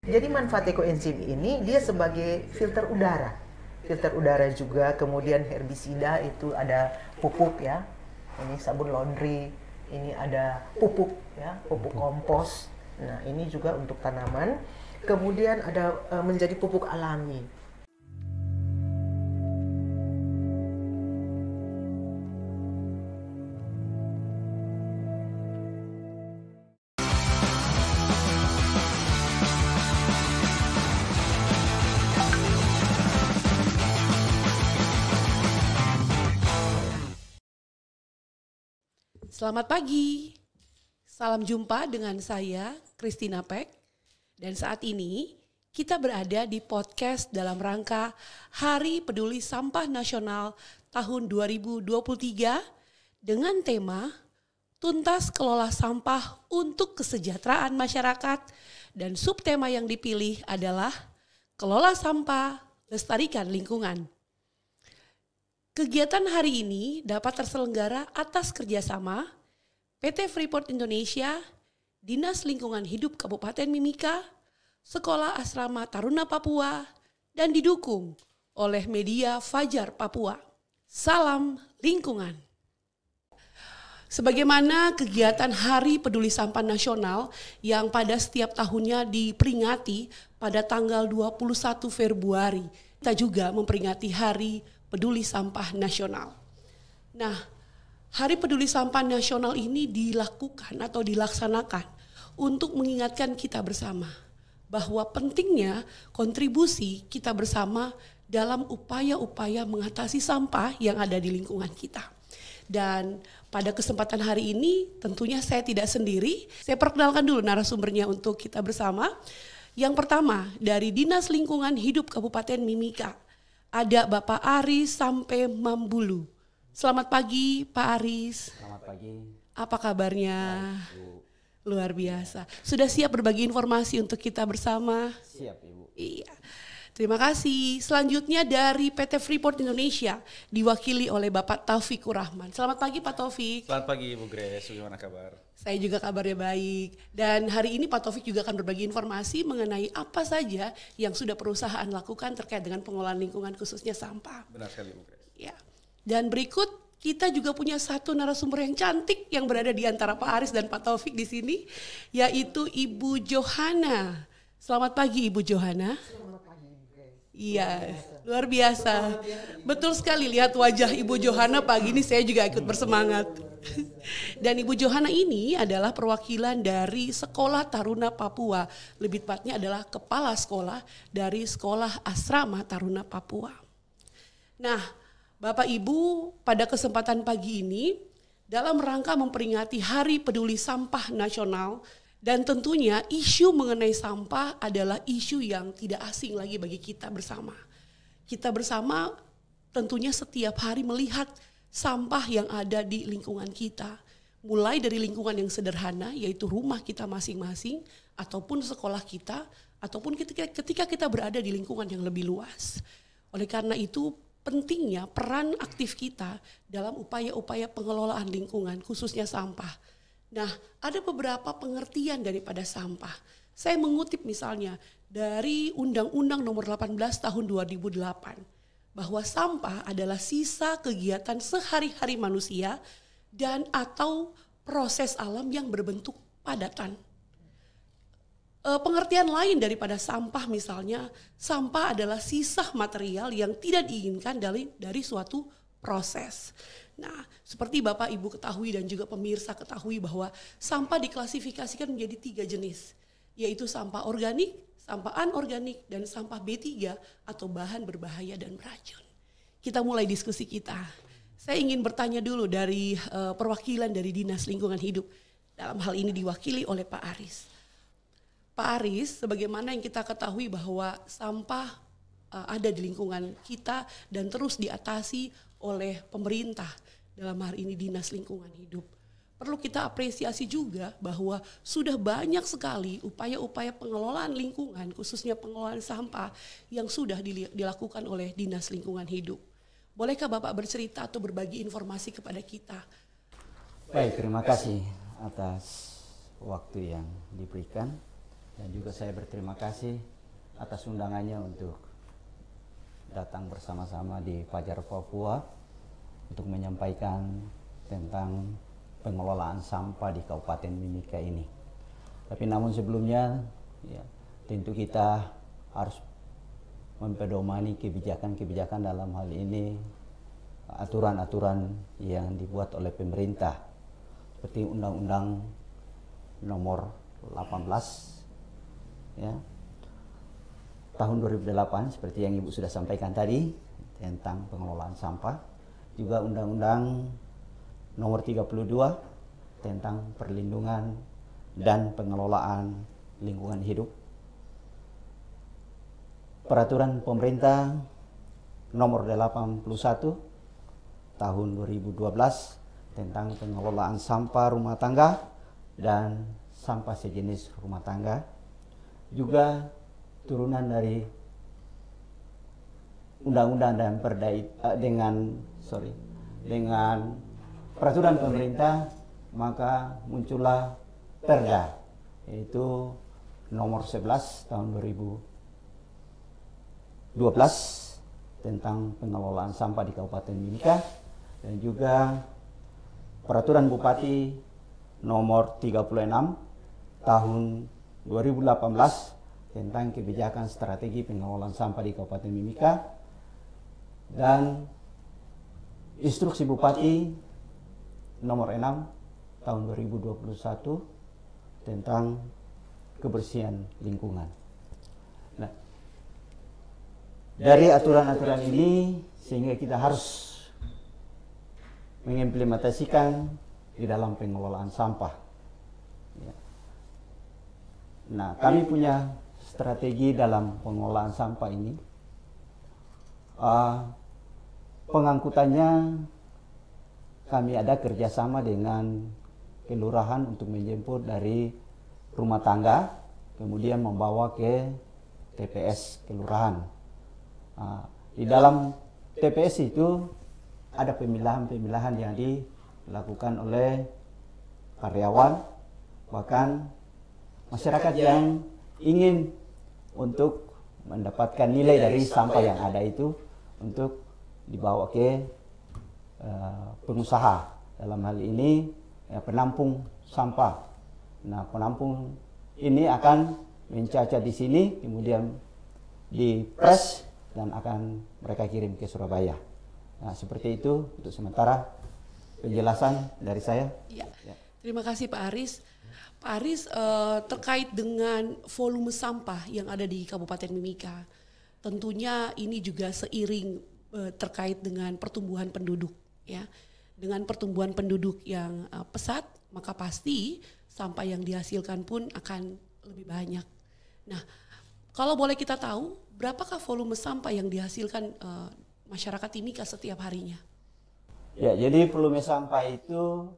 Jadi manfaat ekoenzim ini dia sebagai filter udara. Filter udara juga, kemudian herbisida itu ada pupuk ya. Ini sabun laundry, ini ada pupuk ya, pupuk kompos. Nah, ini juga untuk tanaman. Kemudian ada menjadi pupuk alami. Selamat pagi, salam jumpa dengan saya Christina Peck dan saat ini kita berada di podcast dalam rangka Hari Peduli Sampah Nasional tahun 2023 dengan tema Tuntas Kelola Sampah untuk Kesejahteraan Masyarakat dan subtema yang dipilih adalah Kelola Sampah, Lestarikan Lingkungan. Kegiatan hari ini dapat terselenggara atas kerjasama PT Freeport Indonesia, Dinas Lingkungan Hidup Kabupaten Mimika, Sekolah Asrama Taruna Papua, dan didukung oleh media Fajar Papua. Salam lingkungan. Sebagaimana kegiatan Hari Peduli Sampah Nasional yang pada setiap tahunnya diperingati pada tanggal 21 Februari, kita juga memperingati Hari Peduli Sampah Nasional. Nah, Hari Peduli Sampah Nasional ini dilakukan atau dilaksanakan untuk mengingatkan kita bersama bahwa pentingnya kontribusi kita bersama dalam upaya-upaya mengatasi sampah yang ada di lingkungan kita. Dan pada kesempatan hari ini tentunya saya tidak sendiri. Saya perkenalkan dulu narasumbernya untuk kita bersama. Yang pertama dari Dinas Lingkungan Hidup Kabupaten Mimika. Ada Bapak Aris sampai Mambulu. Selamat pagi Pak Aris. Selamat pagi. Apa kabarnya? Baik, Luar biasa. Sudah siap berbagi informasi untuk kita bersama? Siap Ibu. Iya. Terima kasih. Selanjutnya dari PT Freeport Indonesia diwakili oleh Bapak Taufikur Rahman. Selamat pagi Pak Taufik. Selamat pagi Ibu Grace, bagaimana kabar? Saya juga kabarnya baik. Dan hari ini Pak Taufik juga akan berbagi informasi mengenai apa saja yang sudah perusahaan lakukan terkait dengan pengelolaan lingkungan khususnya sampah. Benar sekali Ibu Grace. Ya. Dan berikut kita juga punya satu narasumber yang cantik yang berada di antara Pak Aris dan Pak Taufik di sini, yaitu Ibu Johana. Selamat pagi Ibu Johana. Iya, luar biasa. Betul sekali lihat wajah Ibu Johana pagi ini saya juga ikut bersemangat. Dan Ibu Johana ini adalah perwakilan dari Sekolah Taruna Papua. Lebih tepatnya adalah kepala sekolah dari Sekolah Asrama Taruna Papua. Nah, Bapak Ibu, pada kesempatan pagi ini dalam rangka memperingati Hari Peduli Sampah Nasional, dan tentunya isu mengenai sampah adalah isu yang tidak asing lagi bagi kita bersama. Kita bersama tentunya setiap hari melihat sampah yang ada di lingkungan kita. Mulai dari lingkungan yang sederhana yaitu rumah kita masing-masing, ataupun sekolah kita, ataupun ketika kita berada di lingkungan yang lebih luas. Oleh karena itu pentingnya peran aktif kita dalam upaya-upaya pengelolaan lingkungan khususnya sampah. Nah, ada beberapa pengertian daripada sampah. Saya mengutip misalnya dari Undang-Undang Nomor 18 Tahun 2008 bahwa sampah adalah sisa kegiatan sehari-hari manusia dan atau proses alam yang berbentuk padatan. Pengertian lain daripada sampah misalnya, sampah adalah sisa material yang tidak diinginkan dari suatu proses. Nah, seperti Bapak Ibu ketahui dan juga pemirsa ketahui bahwa sampah diklasifikasikan menjadi 3 jenis, yaitu sampah organik, sampah anorganik, dan sampah B3 atau bahan berbahaya dan beracun. Kita mulai diskusi kita. Saya ingin bertanya dulu dari perwakilan dari Dinas Lingkungan Hidup, dalam hal ini diwakili oleh Pak Aris. Pak Aris, sebagaimana yang kita ketahui bahwa sampah ada di lingkungan kita dan terus diatasi oleh pemerintah, dalam hari ini Dinas Lingkungan Hidup. Perlu kita apresiasi juga bahwa sudah banyak sekali upaya-upaya pengelolaan lingkungan, khususnya pengelolaan sampah yang sudah dilakukan oleh Dinas Lingkungan Hidup. Bolehkah Bapak bercerita atau berbagi informasi kepada kita? Baik, terima kasih atas waktu yang diberikan. Dan juga saya berterima kasih atas undangannya untuk datang bersama-sama di Fajar Papua untuk menyampaikan tentang pengelolaan sampah di Kabupaten Mimika ini. Tapi namun sebelumnya, ya, tentu kita harus mempedomani kebijakan-kebijakan dalam hal ini, aturan-aturan yang dibuat oleh pemerintah, seperti Undang-Undang Nomor 18 ya, tahun 2008 seperti yang Ibu sudah sampaikan tadi tentang pengelolaan sampah, juga Undang-Undang Nomor 32 tentang perlindungan dan pengelolaan lingkungan hidup, Peraturan Pemerintah Nomor 81 tahun 2012 tentang pengelolaan sampah rumah tangga dan sampah sejenis rumah tangga, juga turunan dari undang-undang dan dengan peraturan pemerintah, maka muncullah Perda, yaitu nomor 11 tahun 2012 tentang pengelolaan sampah di Kabupaten Mimika, dan juga peraturan Bupati nomor 36 tahun 2018 tentang kebijakan strategi pengelolaan sampah di Kabupaten Mimika, dan instruksi Bupati nomor 6 tahun 2021 tentang kebersihan lingkungan. Nah, dari aturan-aturan ini sehingga kita harus mengimplementasikan di dalam pengelolaan sampah. Ya. Nah, kami punya strategi dalam pengelolaan sampah ini. Pengangkutannya kami ada kerjasama dengan kelurahan untuk menjemput dari rumah tangga, kemudian membawa ke TPS kelurahan. Di dalam TPS itu ada pemilahan-pemilahan yang dilakukan oleh karyawan, bahkan masyarakat yang ingin untuk mendapatkan nilai dari sampah yang ada itu untuk dibawa ke pengusaha, dalam hal ini penampung sampah. Nah, penampung ini akan mencacat di sini, kemudian dipres dan akan mereka kirim ke Surabaya. Nah, seperti itu untuk sementara penjelasan dari saya. Ya. Terima kasih Pak Aris. Pak Aris, terkait dengan volume sampah yang ada di Kabupaten Mimika, tentunya ini juga seiring terkait dengan pertumbuhan penduduk, ya. Dengan pertumbuhan penduduk yang pesat, maka pasti sampah yang dihasilkan pun akan lebih banyak. Nah, kalau boleh kita tahu, berapakah volume sampah yang dihasilkan masyarakat Mimika setiap harinya? Ya, jadi volume sampah itu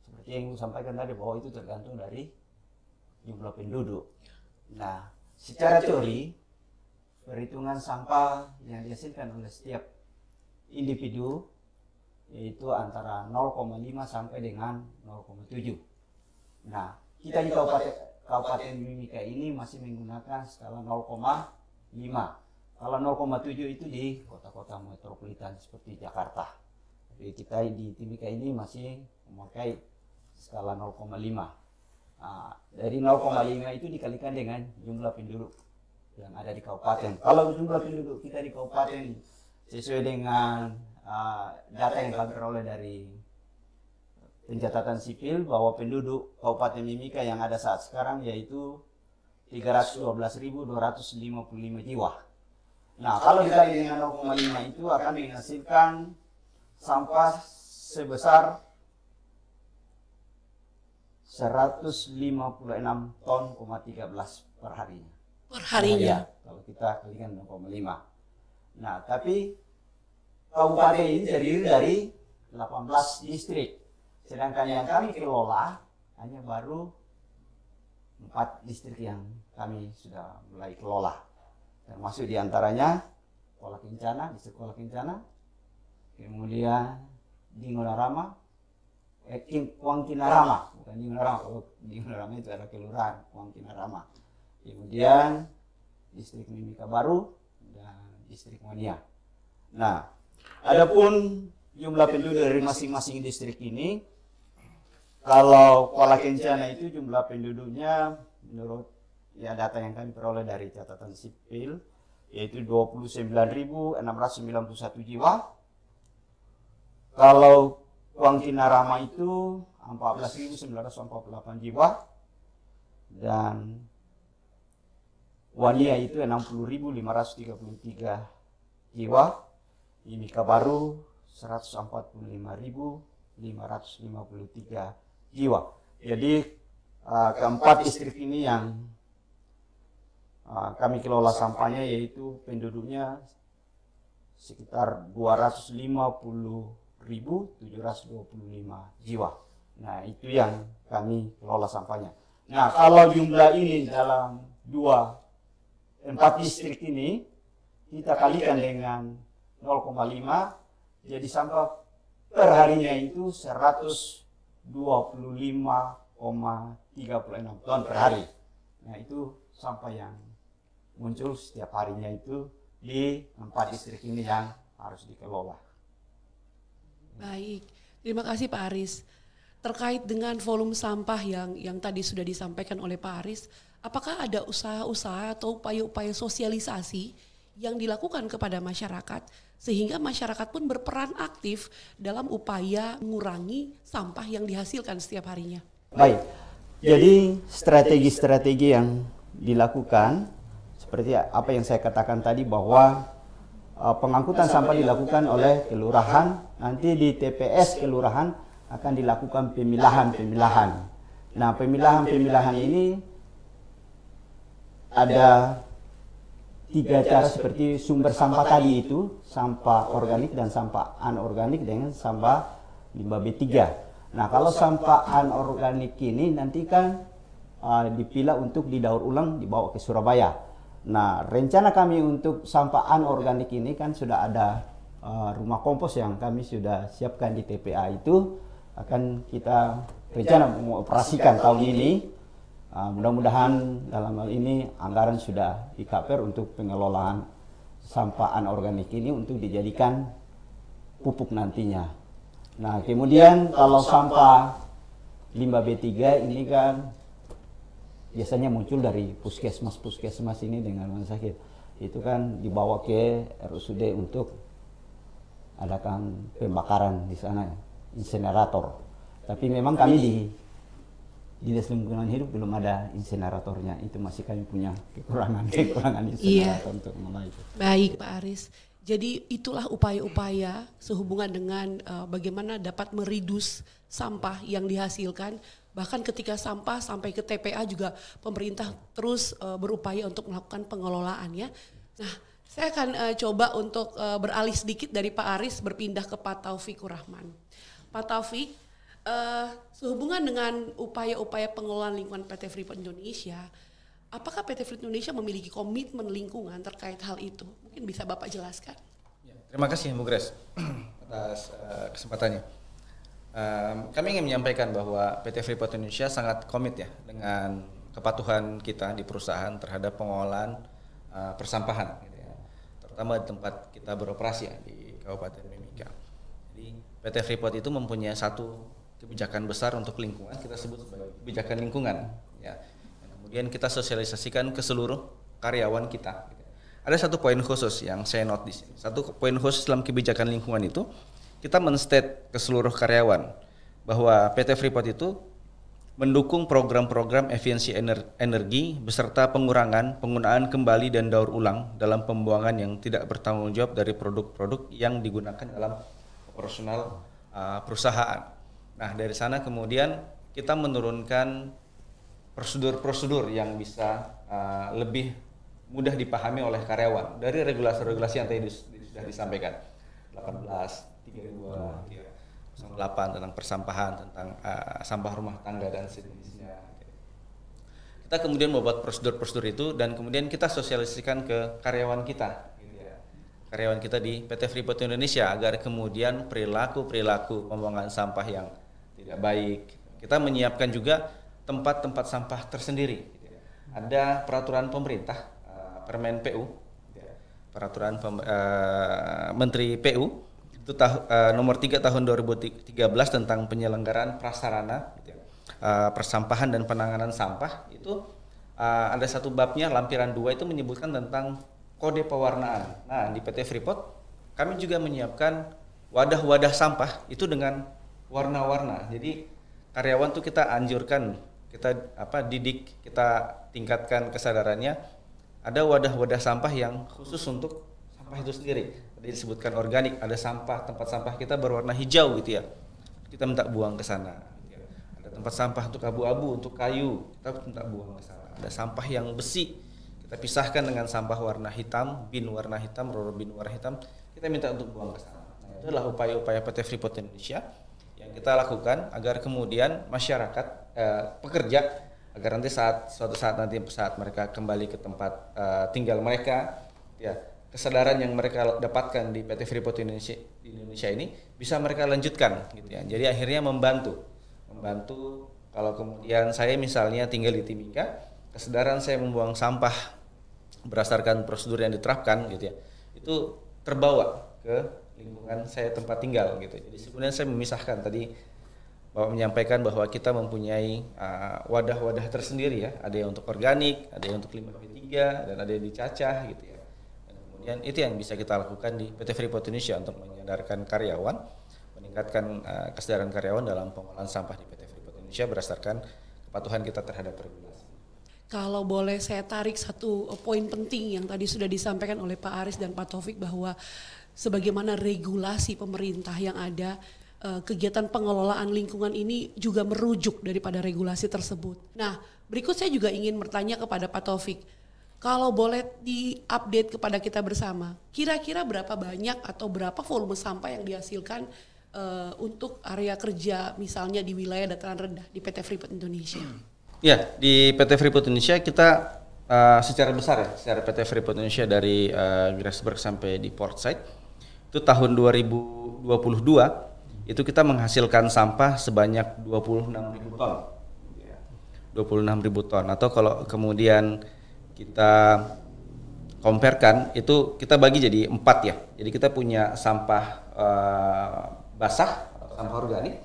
seperti yang sampaikan tadi, bahwa itu tergantung dari jumlah penduduk. Nah, secara teori perhitungan sampah yang dihasilkan oleh setiap individu yaitu antara 0,5 sampai dengan 0,7. Nah, kita di Kabupaten Mimika ini masih menggunakan skala 0,5. Kalau 0,7 itu di kota-kota metropolitan seperti Jakarta. Jadi kita di Mimika ini masih memakai skala 0,5. Nah, dari 0,5 itu dikalikan dengan jumlah penduduk yang ada di kabupaten. Kalau jumlah penduduk kita di kabupaten sesuai dengan data yang kami peroleh dari pencatatan sipil, bahwa penduduk Kabupaten Mimika yang ada saat sekarang yaitu 312.255 jiwa. Nah, kalau dikali dengan 0,5 itu akan menghasilkan sampah sebesar 156 ton, 13 per harinya. Per harinya? Ya, kalau kita kalikan 0,5. Nah, tapi kabupaten ini terdiri dari 18 distrik. Sedangkan yang kami kelola hanya baru 4 distrik yang kami sudah mulai kelola. Termasuk diantaranya Kuala Kencana, distrik Kuala Kencana, kemudian Dingonarama, Wangkinarama, bukan Dingonarama, kalau Dingonarama itu ada kelurahan Wangkinarama. kemudian distrik Mimika Baru, dan distrik Mania. Nah, adapun jumlah penduduk dari masing-masing distrik ini, kalau Kuala Kencana itu jumlah penduduknya menurut ya data yang kami peroleh dari catatan sipil yaitu 29.691 jiwa. Kalau Kuangkinarama itu 14.948 jiwa, dan Wania itu 60.533 jiwa, Mimika Baru 145.553 jiwa. Jadi keempat distrik ini yang kami kelola sampahnya, yaitu penduduknya sekitar 250.725 jiwa. Nah, itu yang kami kelola sampahnya. Nah, kalau jumlah ini dalam 4 distrik ini kita kalikan dengan 0,5, jadi sampah per harinya itu 125,36 ton per hari. Nah, itu sampah yang muncul setiap harinya itu di 4 distrik ini yang harus dikelola. Baik, terima kasih Pak Aris. Terkait dengan volume sampah yang tadi sudah disampaikan oleh Pak Aris, apakah ada usaha-usaha atau upaya-upaya sosialisasi yang dilakukan kepada masyarakat sehingga masyarakat pun berperan aktif dalam upaya mengurangi sampah yang dihasilkan setiap harinya? Baik, jadi strategi-strategi yang dilakukan seperti apa yang saya katakan tadi, bahwa pengangkutan sampah dilakukan oleh kelurahan, nanti di TPS kelurahan akan dilakukan pemilahan-pemilahan. Nah, pemilahan-pemilahan ini ada 3 cara seperti sumber sampah tadi itu, sampah organik dan sampah anorganik dengan sampah limbah B3. Nah, kalau sampah anorganik ini nanti kan dipilah untuk didaur ulang dibawa ke Surabaya. Nah, rencana kami untuk sampah anorganik ini kan sudah ada rumah kompos yang kami sudah siapkan di TPA, itu akan kita rencana mengoperasikan tahun ini. Mudah-mudahan dalam hal ini anggaran sudah di-cover untuk pengelolaan sampah anorganik ini untuk dijadikan pupuk nantinya. Nah, kemudian kalau sampah limbah B3 ini kan biasanya muncul dari puskesmas ini dengan rumah sakit. Itu kan dibawa ke RSUD untuk adakan pembakaran di sana, insinerator. Tapi memang kami di Dinas Lingkungan Hidup belum ada insineratornya, itu masih kami punya kekurangan insinerator untuk mulai itu. Baik Pak Aris, jadi itulah upaya-upaya sehubungan dengan bagaimana dapat meridus sampah yang dihasilkan. Bahkan ketika sampah sampai ke TPA juga pemerintah terus berupaya untuk melakukan pengelolaan ya. Nah, saya akan coba untuk beralih sedikit dari Pak Aris berpindah ke Pak Taufikur Rahman. Pak Taufik, sehubungan dengan upaya-upaya pengelolaan lingkungan PT Freeport Indonesia, apakah PT Freeport Indonesia memiliki komitmen lingkungan terkait hal itu? Mungkin bisa Bapak jelaskan. Ya, terima kasih Bu Grace atas kesempatannya. Kami ingin menyampaikan bahwa PT Freeport Indonesia sangat komit ya dengan kepatuhan kita di perusahaan terhadap pengelolaan persampahan, gitu ya, terutama di tempat kita beroperasi ya, di Kabupaten Mimika. Jadi PT Freeport itu mempunyai satu kebijakan besar untuk lingkungan, kita sebut sebagai kebijakan lingkungan ya. Kemudian kita sosialisasikan ke seluruh karyawan kita. Ada satu poin khusus yang saya note di sini. Satu poin khusus dalam kebijakan lingkungan itu, kita men-state ke seluruh karyawan bahwa PT Freeport itu mendukung program-program efisiensi energi beserta pengurangan, penggunaan kembali dan daur ulang dalam pembuangan yang tidak bertanggung jawab dari produk-produk yang digunakan dalam operasional perusahaan. Nah, dari sana kemudian kita menurunkan prosedur-prosedur yang bisa lebih mudah dipahami oleh karyawan dari regulasi-regulasi yang tadi sudah disampaikan, 18.32.08 tentang persampahan, tentang sampah rumah tangga dan sejenisnya. Kita kemudian membuat prosedur-prosedur itu dan kemudian kita sosialisasikan ke karyawan kita, karyawan kita di PT Freeport Indonesia, agar kemudian perilaku pembuangan sampah yang tidak baik. Kita menyiapkan juga tempat-tempat sampah tersendiri. ada peraturan pemerintah, Permen PU, peraturan Menteri PU itu nomor 3 tahun 2013 tentang penyelenggaraan prasarana persampahan dan penanganan sampah. Itu ada satu babnya, lampiran 2 itu menyebutkan tentang kode pewarnaan. Nah, di PT Freeport kami juga menyiapkan wadah-wadah sampah itu dengan warna-warna. Jadi karyawan tuh kita anjurkan, kita didik, kita tingkatkan kesadarannya. Ada wadah-wadah sampah yang khusus untuk sampah itu sendiri. Tadi disebutkan organik, ada sampah, tempat sampah kita berwarna hijau gitu ya. Kita minta buang ke sana. Ada tempat sampah untuk abu-abu, untuk kayu, kita minta buang ke sana. Ada sampah yang besi, kita pisahkan dengan sampah warna hitam, bin warna hitam, roro bin warna hitam, kita minta untuk buang ke sana. Nah, itu adalah upaya-upaya PT Freeport Indonesia yang kita lakukan agar kemudian masyarakat, pekerja, agar nanti suatu saat mereka kembali ke tempat tinggal mereka, ya kesadaran yang mereka dapatkan di PT Freeport Indonesia ini bisa mereka lanjutkan, gitu ya. Jadi akhirnya membantu kalau kemudian saya misalnya tinggal di Timika, kesadaran saya membuang sampah berdasarkan prosedur yang diterapkan, gitu ya, itu terbawa ke lingkungan saya tempat tinggal, gitu. Jadi sebenarnya saya memisahkan tadi, Bapak menyampaikan bahwa kita mempunyai wadah-wadah tersendiri ya, ada yang untuk organik, ada yang untuk limbah B3, dan ada yang dicacah, gitu ya. Dan kemudian itu yang bisa kita lakukan di PT Freeport Indonesia untuk menyadarkan karyawan, meningkatkan kesadaran karyawan dalam pengolahan sampah di PT Freeport Indonesia berdasarkan kepatuhan kita terhadap regulasi. Kalau boleh saya tarik satu poin penting yang tadi sudah disampaikan oleh Pak Aris dan Pak Taufik, bahwa sebagaimana regulasi pemerintah yang ada, kegiatan pengelolaan lingkungan ini juga merujuk daripada regulasi tersebut. Nah, berikut saya juga ingin bertanya kepada Pak Taufik, kalau boleh diupdate kepada kita bersama, kira-kira berapa banyak atau berapa volume sampah yang dihasilkan untuk area kerja misalnya di wilayah dataran rendah di PT Freeport Indonesia? Ya, di PT Freeport Indonesia kita secara besar ya, secara PT Freeport Indonesia dari Grasberg sampai di Port Said, itu tahun 2022 itu kita menghasilkan sampah sebanyak 26.000 ton. 26.000 ton, atau kalau kemudian kita comparekan itu kita bagi jadi 4 ya. Jadi kita punya sampah basah atau sampah organik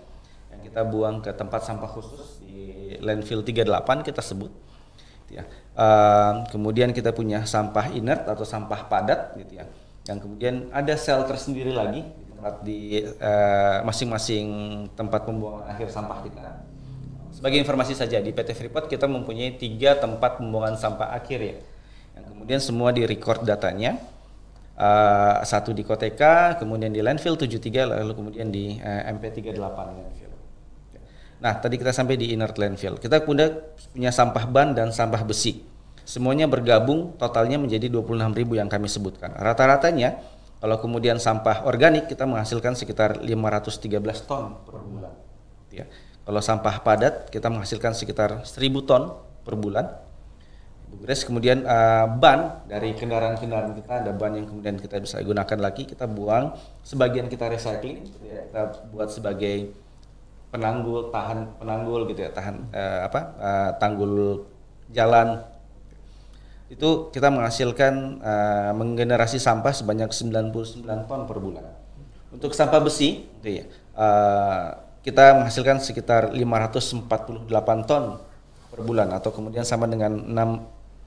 yang kita buang ke tempat sampah khusus di landfill 38 kita sebut. Ya. Kemudian kita punya sampah inert atau sampah padat gitu ya. Yang kemudian ada sel tersendiri lagi di masing-masing tempat pembuangan akhir sampah kita. Sebagai informasi saja, di PT Freeport kita mempunyai 3 tempat pembuangan sampah akhir ya, yang kemudian semua di record datanya, satu di Koteka, kemudian di landfill 73, lalu kemudian di MP38 landfill. Nah, tadi kita sampai di inert landfill. Kita punya sampah ban dan sampah besi. Semuanya bergabung totalnya menjadi 26.000 yang kami sebutkan. Rata-ratanya kalau kemudian sampah organik kita menghasilkan sekitar 513 ton per bulan. Ya. Kalau sampah padat kita menghasilkan sekitar 1.000 ton per bulan. Ibu Grace, kemudian ban dari kendaraan-kendaraan kita, ada ban yang kemudian kita bisa gunakan lagi, kita buang, sebagian kita recycling, kita buat sebagai penanggul gitu ya, tanggul jalan. Itu kita menghasilkan menggenerasi sampah sebanyak 99 ton per bulan. Untuk sampah besi gitu ya, kita menghasilkan sekitar 548 ton per bulan, atau kemudian sama dengan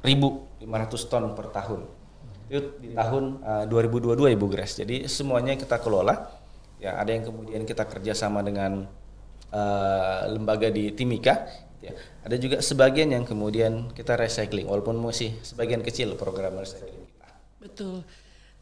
6.500 ton per tahun. Itu di tahun 2022 Ibu Grace. Jadi semuanya kita kelola. Ya, ada yang kemudian kita kerjasama dengan lembaga di Timika. Ya, ada juga sebagian yang kemudian kita recycling, walaupun masih sebagian kecil program recycling kita. Betul.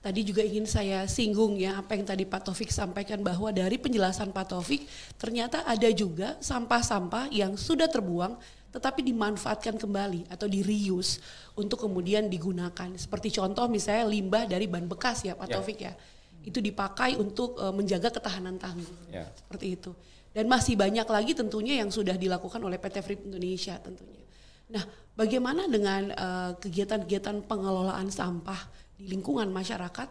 Tadi juga ingin saya singgung ya apa yang tadi Pak Taufik sampaikan, bahwa dari penjelasan Pak Taufik ternyata ada juga sampah-sampah yang sudah terbuang tetapi dimanfaatkan kembali atau di reuse untuk kemudian digunakan. Seperti contoh misalnya limbah dari ban bekas ya Pak Taufik ya. Itu dipakai untuk menjaga ketahanan tanggul. Seperti itu. Dan masih banyak lagi tentunya yang sudah dilakukan oleh PT Freeport Indonesia tentunya. Nah, bagaimana dengan kegiatan-kegiatan pengelolaan sampah di lingkungan masyarakat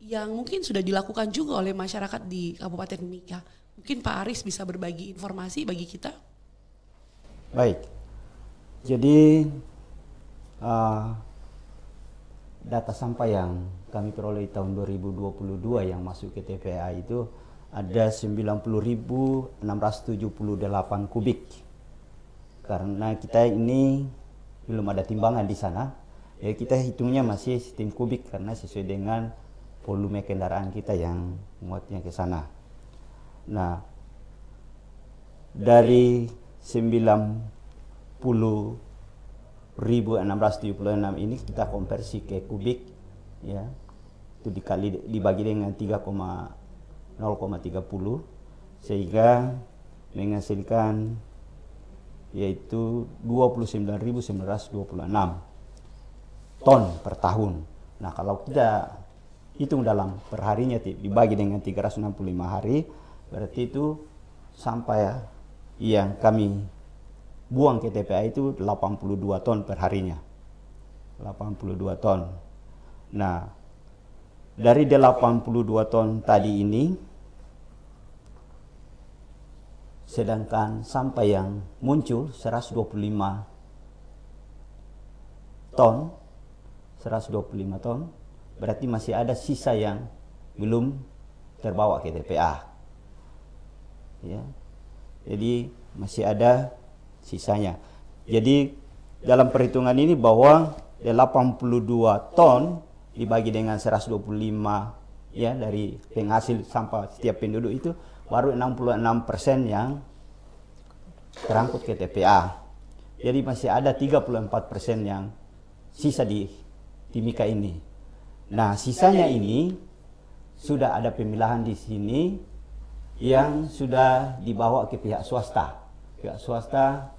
yang mungkin sudah dilakukan juga oleh masyarakat di Kabupaten Mimika? Mungkin Pak Aris bisa berbagi informasi bagi kita. Baik, jadi data sampah yang kami peroleh di tahun 2022 yang masuk ke TPA itu ada 90.678 kubik. Karena kita ini belum ada timbangan di sana, ya kita hitungnya masih sistem kubik karena sesuai dengan volume kendaraan kita yang muatnya ke sana. Nah, dari 90.676 ini kita konversi ke kubik, ya itu dibagi dengan 0,30 sehingga menghasilkan yaitu 29.926 ton per tahun. Nah, kalau kita hitung dalam perharinya dibagi dengan 365 hari, berarti itu sampah yang kami buang ke TPA itu 82 ton per harinya. 82 ton. Nah, dari 82 ton tadi ini, sedangkan sampah yang muncul 125 ton, berarti masih ada sisa yang belum terbawa ke TPA. Ya. Jadi masih ada sisanya. Jadi dalam perhitungan ini bahwa 82 ton dibagi dengan 125 ya dari penghasil sampah setiap penduduk itu baru 66% yang terangkut ke TPA. Jadi masih ada 34% yang sisa di Timika ini. Nah, sisanya ini sudah ada pemilahan di sini yang sudah dibawa ke pihak swasta. Pihak swasta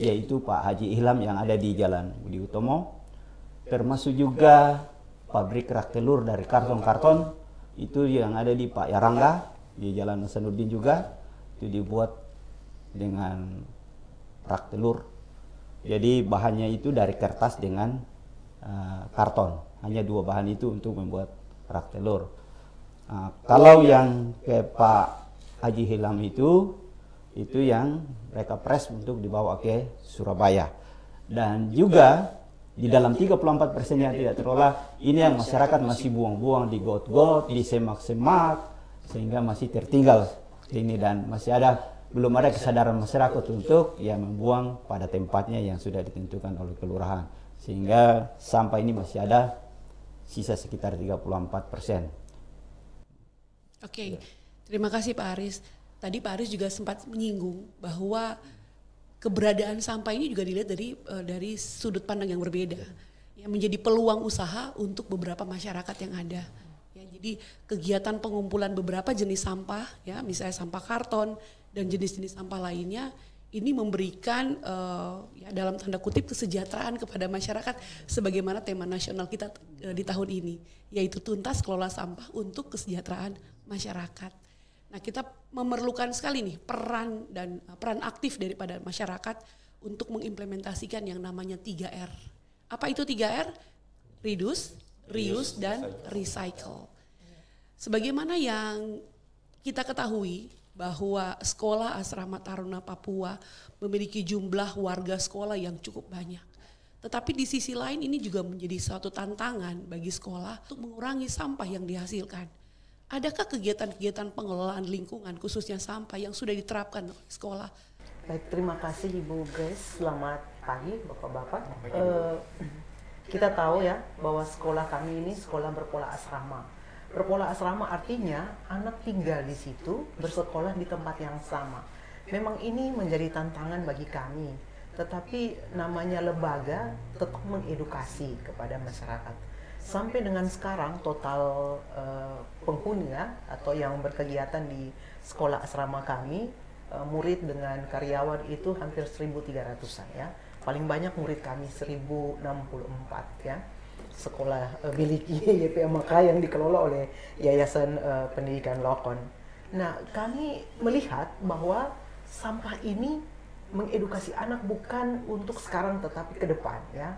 yaitu Pak Haji Ilham yang ada di Jalan Budi Utomo, termasuk juga pabrik rak telur dari karton-karton itu yang ada di Pak Yarangga di Jalan Hasanuddin juga, itu dibuat dengan rak telur. Jadi bahannya itu dari kertas dengan karton, hanya dua bahan itu untuk membuat rak telur. Kalau yang ke Pak Haji Ilham itu yang mereka press untuk dibawa ke Surabaya. Dan juga di dalam 34% yang tidak terolah, ini yang masyarakat masih buang-buang di got-got, di semak-semak, sehingga masih tertinggal ini dan masih belum ada kesadaran masyarakat untuk membuang pada tempatnya yang sudah ditentukan oleh kelurahan. Sehingga sampah ini masih ada sisa sekitar 34%. Oke, terima kasih Pak Aris. Tadi Pak Aris juga sempat menyinggung bahwa keberadaan sampah ini juga dilihat dari sudut pandang yang berbeda, yang menjadi peluang usaha untuk beberapa masyarakat yang ada. Ya, jadi kegiatan pengumpulan beberapa jenis sampah, ya misalnya sampah karton dan jenis-jenis sampah lainnya, ini memberikan dalam tanda kutip kesejahteraan kepada masyarakat sebagaimana tema nasional kita di tahun ini, yaitu tuntas kelola sampah untuk kesejahteraan masyarakat. Nah, kita memerlukan sekali nih peran aktif daripada masyarakat untuk mengimplementasikan yang namanya 3R. Apa itu 3R? Reduce, reuse, dan recycle. Sebagaimana yang kita ketahui bahwa Sekolah Asrama Taruna Papua memiliki jumlah warga sekolah yang cukup banyak. Tetapi di sisi lain ini juga menjadi suatu tantangan bagi sekolah untuk mengurangi sampah yang dihasilkan. Adakah kegiatan-kegiatan pengelolaan lingkungan khususnya sampah yang sudah diterapkan oleh sekolah? Baik, terima kasih Ibu Grace. Selamat pagi Bapak-Bapak. Kita tahu ya bahwa sekolah kami ini sekolah berpola asrama. Berpola asrama artinya anak tinggal di situ, bersekolah di tempat yang sama. Memang ini menjadi tantangan bagi kami, tetapi namanya lembaga tetap mengedukasi kepada masyarakat. Sampai dengan sekarang total penghuni atau yang berkegiatan di sekolah asrama kami, murid dengan karyawan itu hampir 1.300-an ya. Paling banyak murid kami 1.064 ya. Sekolah milik YPMK yang dikelola oleh Yayasan Pendidikan Lokon. Nah, kami melihat bahwa sampah ini mengedukasi anak bukan untuk sekarang tetapi ke depan ya.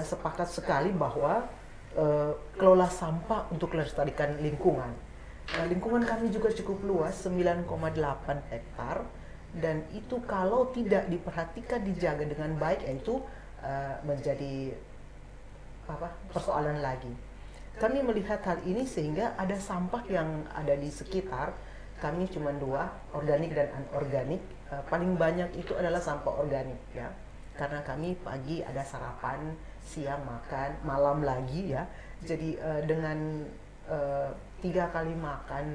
Sepakat sekali bahwa kelola sampah untuk melestarikan lingkungan. Lingkungan kami juga cukup luas, 9,8 hektar, dan itu kalau tidak diperhatikan, dijaga dengan baik, yaitu menjadi persoalan lagi. Kami melihat hal ini sehingga ada sampah yang ada di sekitar kami cuma dua, organik dan anorganik. Paling banyak itu adalah sampah organik ya, karena kami pagi ada sarapan, siang makan, malam lagi ya. Jadi dengan 3 kali makan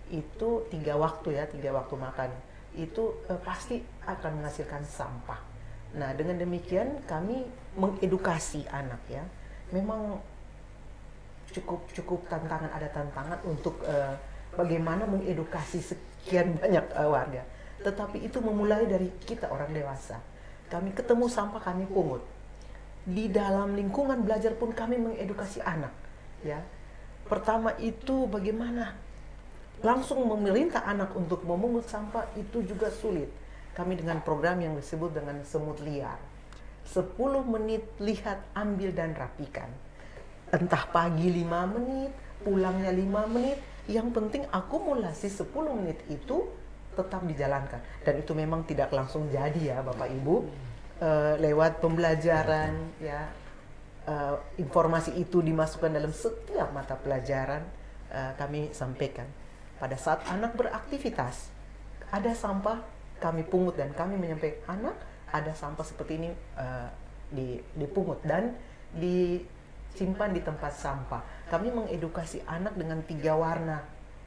itu 3 waktu ya, 3 waktu makan itu pasti akan menghasilkan sampah. Nah dengan demikian kami mengedukasi anak ya. Memang cukup tantangan, ada tantangan untuk bagaimana mengedukasi sekian banyak warga. Tetapi itu memulai dari kita orang dewasa. Kami ketemu sampah kami pungut. Di dalam lingkungan belajar pun kami mengedukasi anak ya. Pertama itu bagaimana langsung memerintah anak untuk memungut sampah itu juga sulit. Kami dengan program yang disebut dengan semut liar. 10 menit lihat, ambil dan rapikan. Entah pagi 5 menit, pulangnya 5 menit, yang penting akumulasi 10 menit itu tetap dijalankan. Dan itu memang tidak langsung jadi ya Bapak Ibu. Lewat pembelajaran ya, informasi itu dimasukkan dalam setiap mata pelajaran. Kami sampaikan pada saat anak beraktivitas ada sampah kami pungut dan kami menyampaikan anak ada sampah seperti ini dipungut dan disimpan di tempat sampah. Kami mengedukasi anak dengan 3 warna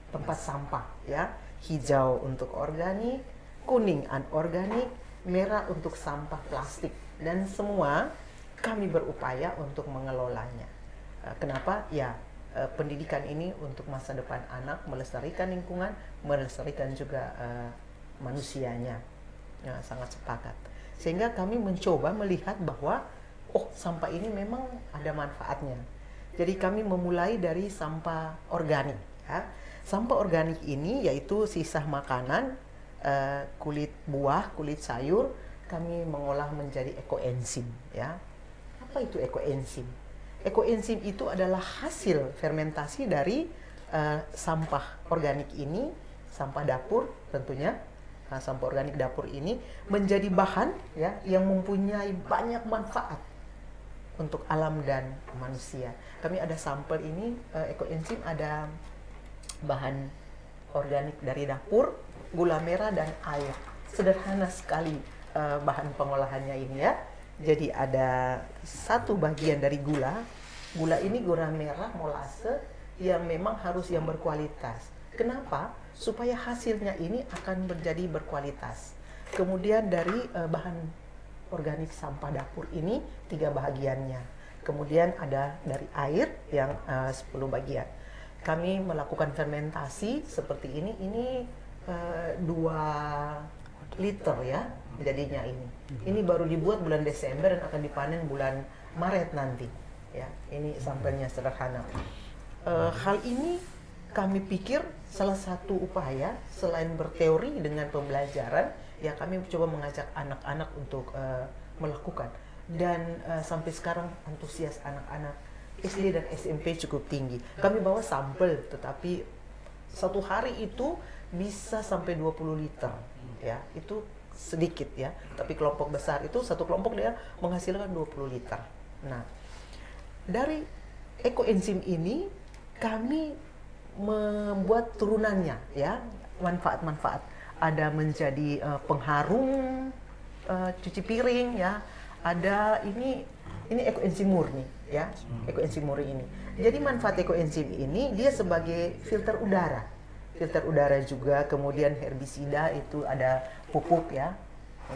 tempat sampah ya, hijau untuk organik, kuning anorganik, merah untuk sampah plastik, dan semua kami berupaya untuk mengelolanya. Kenapa? Ya, pendidikan ini untuk masa depan anak, melestarikan lingkungan, melestarikan juga manusianya. Ya, sangat sepakat. Sehingga kami mencoba melihat bahwa sampah ini memang ada manfaatnya. Jadi kami memulai dari sampah organik ya. Sampah organik ini yaitu sisa makanan, kulit buah, kulit sayur, kami mengolah menjadi ekoenzim ya. Apa itu ekoenzim? Ekoenzim itu adalah hasil fermentasi dari sampah organik ini, sampah dapur tentunya. Nah, sampah organik dapur ini menjadi bahan ya yang mempunyai banyak manfaat untuk alam dan manusia. Kami ada sampel ini ekoenzim, ada bahan organik dari dapur, gula merah dan air. Sederhana sekali bahan pengolahannya ini ya. Jadi ada satu bagian dari gula. Gula ini gula merah molase yang memang harus yang berkualitas. Kenapa? Supaya hasilnya ini akan menjadi berkualitas. Kemudian dari bahan organik sampah dapur ini 3 bagiannya. Kemudian ada dari air yang 10 bagian. Kami melakukan fermentasi seperti ini 2 liter ya jadinya ini. Ini baru dibuat bulan Desember dan akan dipanen bulan Maret nanti. Ya, ini sampelnya sederhana. Hal ini kami pikir salah satu upaya selain berteori dengan pembelajaran, ya kami coba mengajak anak-anak untuk melakukan. Dan sampai sekarang antusias anak-anak SD dan SMP cukup tinggi. Kami bawa sampel, tetapi satu hari itu bisa sampai 20 liter. Ya, itu sedikit ya. Tapi kelompok besar itu satu kelompok dia menghasilkan 20 liter. Nah, dari ekoenzim ini kami membuat turunannya ya, manfaat-manfaat. Ada menjadi pengharum cuci piring ya. Ada ini ekoenzim murni ya, ekoenzim murni ini. Jadi manfaat ekoenzim ini dia sebagai filter udara. Filter udara juga, kemudian herbisida itu ada pupuk ya.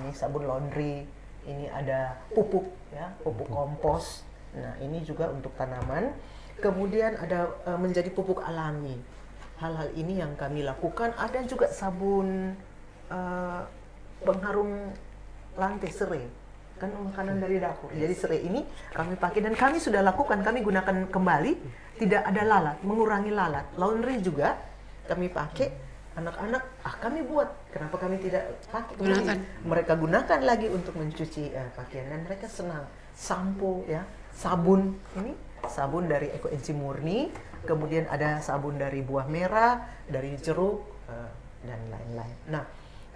Ini sabun laundry, ini ada pupuk ya, pupuk kompos. Nah, ini juga untuk tanaman. Kemudian ada menjadi pupuk alami. Hal-hal ini yang kami lakukan. Ada juga sabun pengharum lantai serai, kan makanan dari dapur. Jadi serai ini kami pakai dan kami sudah lakukan. Kami gunakan kembali, tidak ada lalat, mengurangi lalat. Laundry juga kami pakai. Anak-anak, kami buat. Kenapa kami tidak pakai? Mereka gunakan lagi untuk mencuci pakaian dan mereka senang. Sampo ya, sabun ini. Sabun dari ekoenzim murni, kemudian ada sabun dari buah merah, dari jeruk, dan lain-lain. Nah,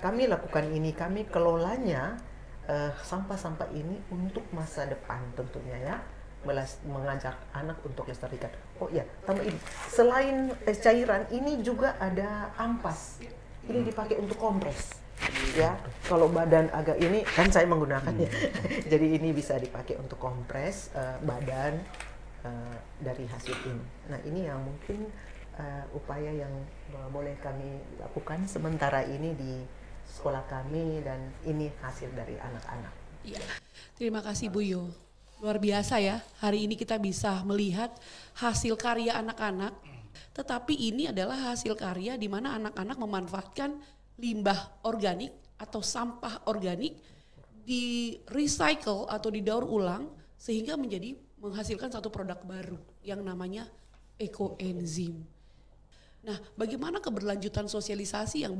kami lakukan ini, kami kelolanya sampah-sampah ini untuk masa depan tentunya ya, mengajak anak untuk lestarikan. Oh iya, tambah ini, selain cairan ini juga ada ampas. Ini dipakai untuk kompres. Ya, kalau badan agak ini kan saya menggunakannya. Jadi ini bisa dipakai untuk kompres badan dari hasil ini. Nah, ini yang mungkin upaya yang boleh kami lakukan sementara ini di sekolah kami, dan ini hasil dari anak-anak. Iya. Terima kasih Bu Yo. Luar biasa ya, hari ini kita bisa melihat hasil karya anak-anak, tetapi ini adalah hasil karya di mana anak-anak memanfaatkan limbah organik atau sampah organik di recycle atau didaur ulang sehingga menghasilkan satu produk baru yang namanya ekoenzim. Nah, bagaimana keberlanjutan sosialisasi yang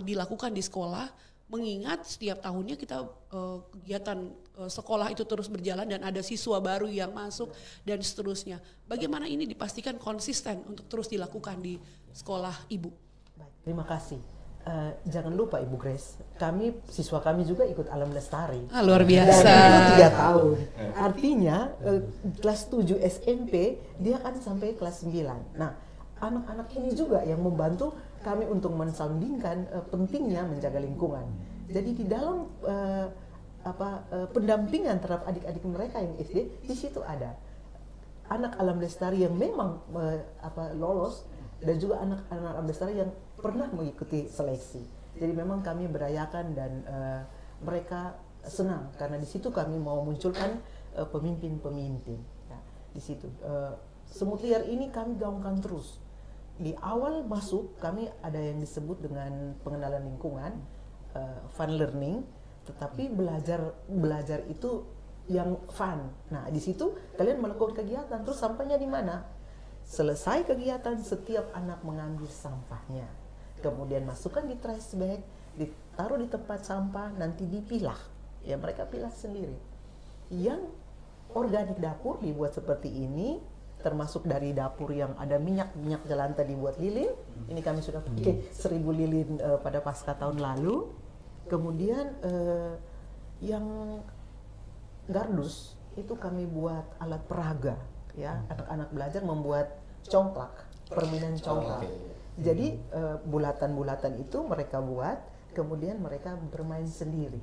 dilakukan di sekolah, mengingat setiap tahunnya kita kegiatan sekolah itu terus berjalan dan ada siswa baru yang masuk dan seterusnya. Bagaimana ini dipastikan konsisten untuk terus dilakukan di sekolah Ibu? Baik, terima kasih. Jangan lupa Ibu Grace, siswa kami juga ikut Alam Lestari. Luar biasa. Dan itu 3 tahun. Artinya kelas 7 SMP dia kan sampai kelas 9. Nah, anak-anak ini juga yang membantu kami untuk mensandingkan pentingnya menjaga lingkungan. Jadi di dalam pendampingan terhadap adik-adik mereka yang SD, di situ ada anak Alam Lestari yang memang lolos, dan juga anak-anak Alam Lestari yang pernah mengikuti seleksi. Jadi memang kami berayakan, dan mereka senang karena di situ kami mau munculkan pemimpin-pemimpin. Ya, di situ semut liar ini kami gaungkan terus. Di awal masuk kami ada yang disebut dengan pengenalan lingkungan, fun learning, tetapi belajar itu yang fun. Nah, di situ kalian melakukan kegiatan, terus sampahnya di mana? Selesai kegiatan, setiap anak mengambil sampahnya, kemudian masukkan di trash bag, ditaruh di tempat sampah, nanti dipilah. Ya, mereka pilah sendiri. Yang organik dapur dibuat seperti ini, termasuk dari dapur yang ada minyak jelantah dibuat lilin. Ini kami sudah pakai 1000 lilin pada pasca tahun lalu. Kemudian yang gardus itu kami buat alat peraga, ya, anak-anak belajar membuat congklak, permainan congklak. Jadi bulatan-bulatan itu mereka buat, kemudian mereka bermain sendiri.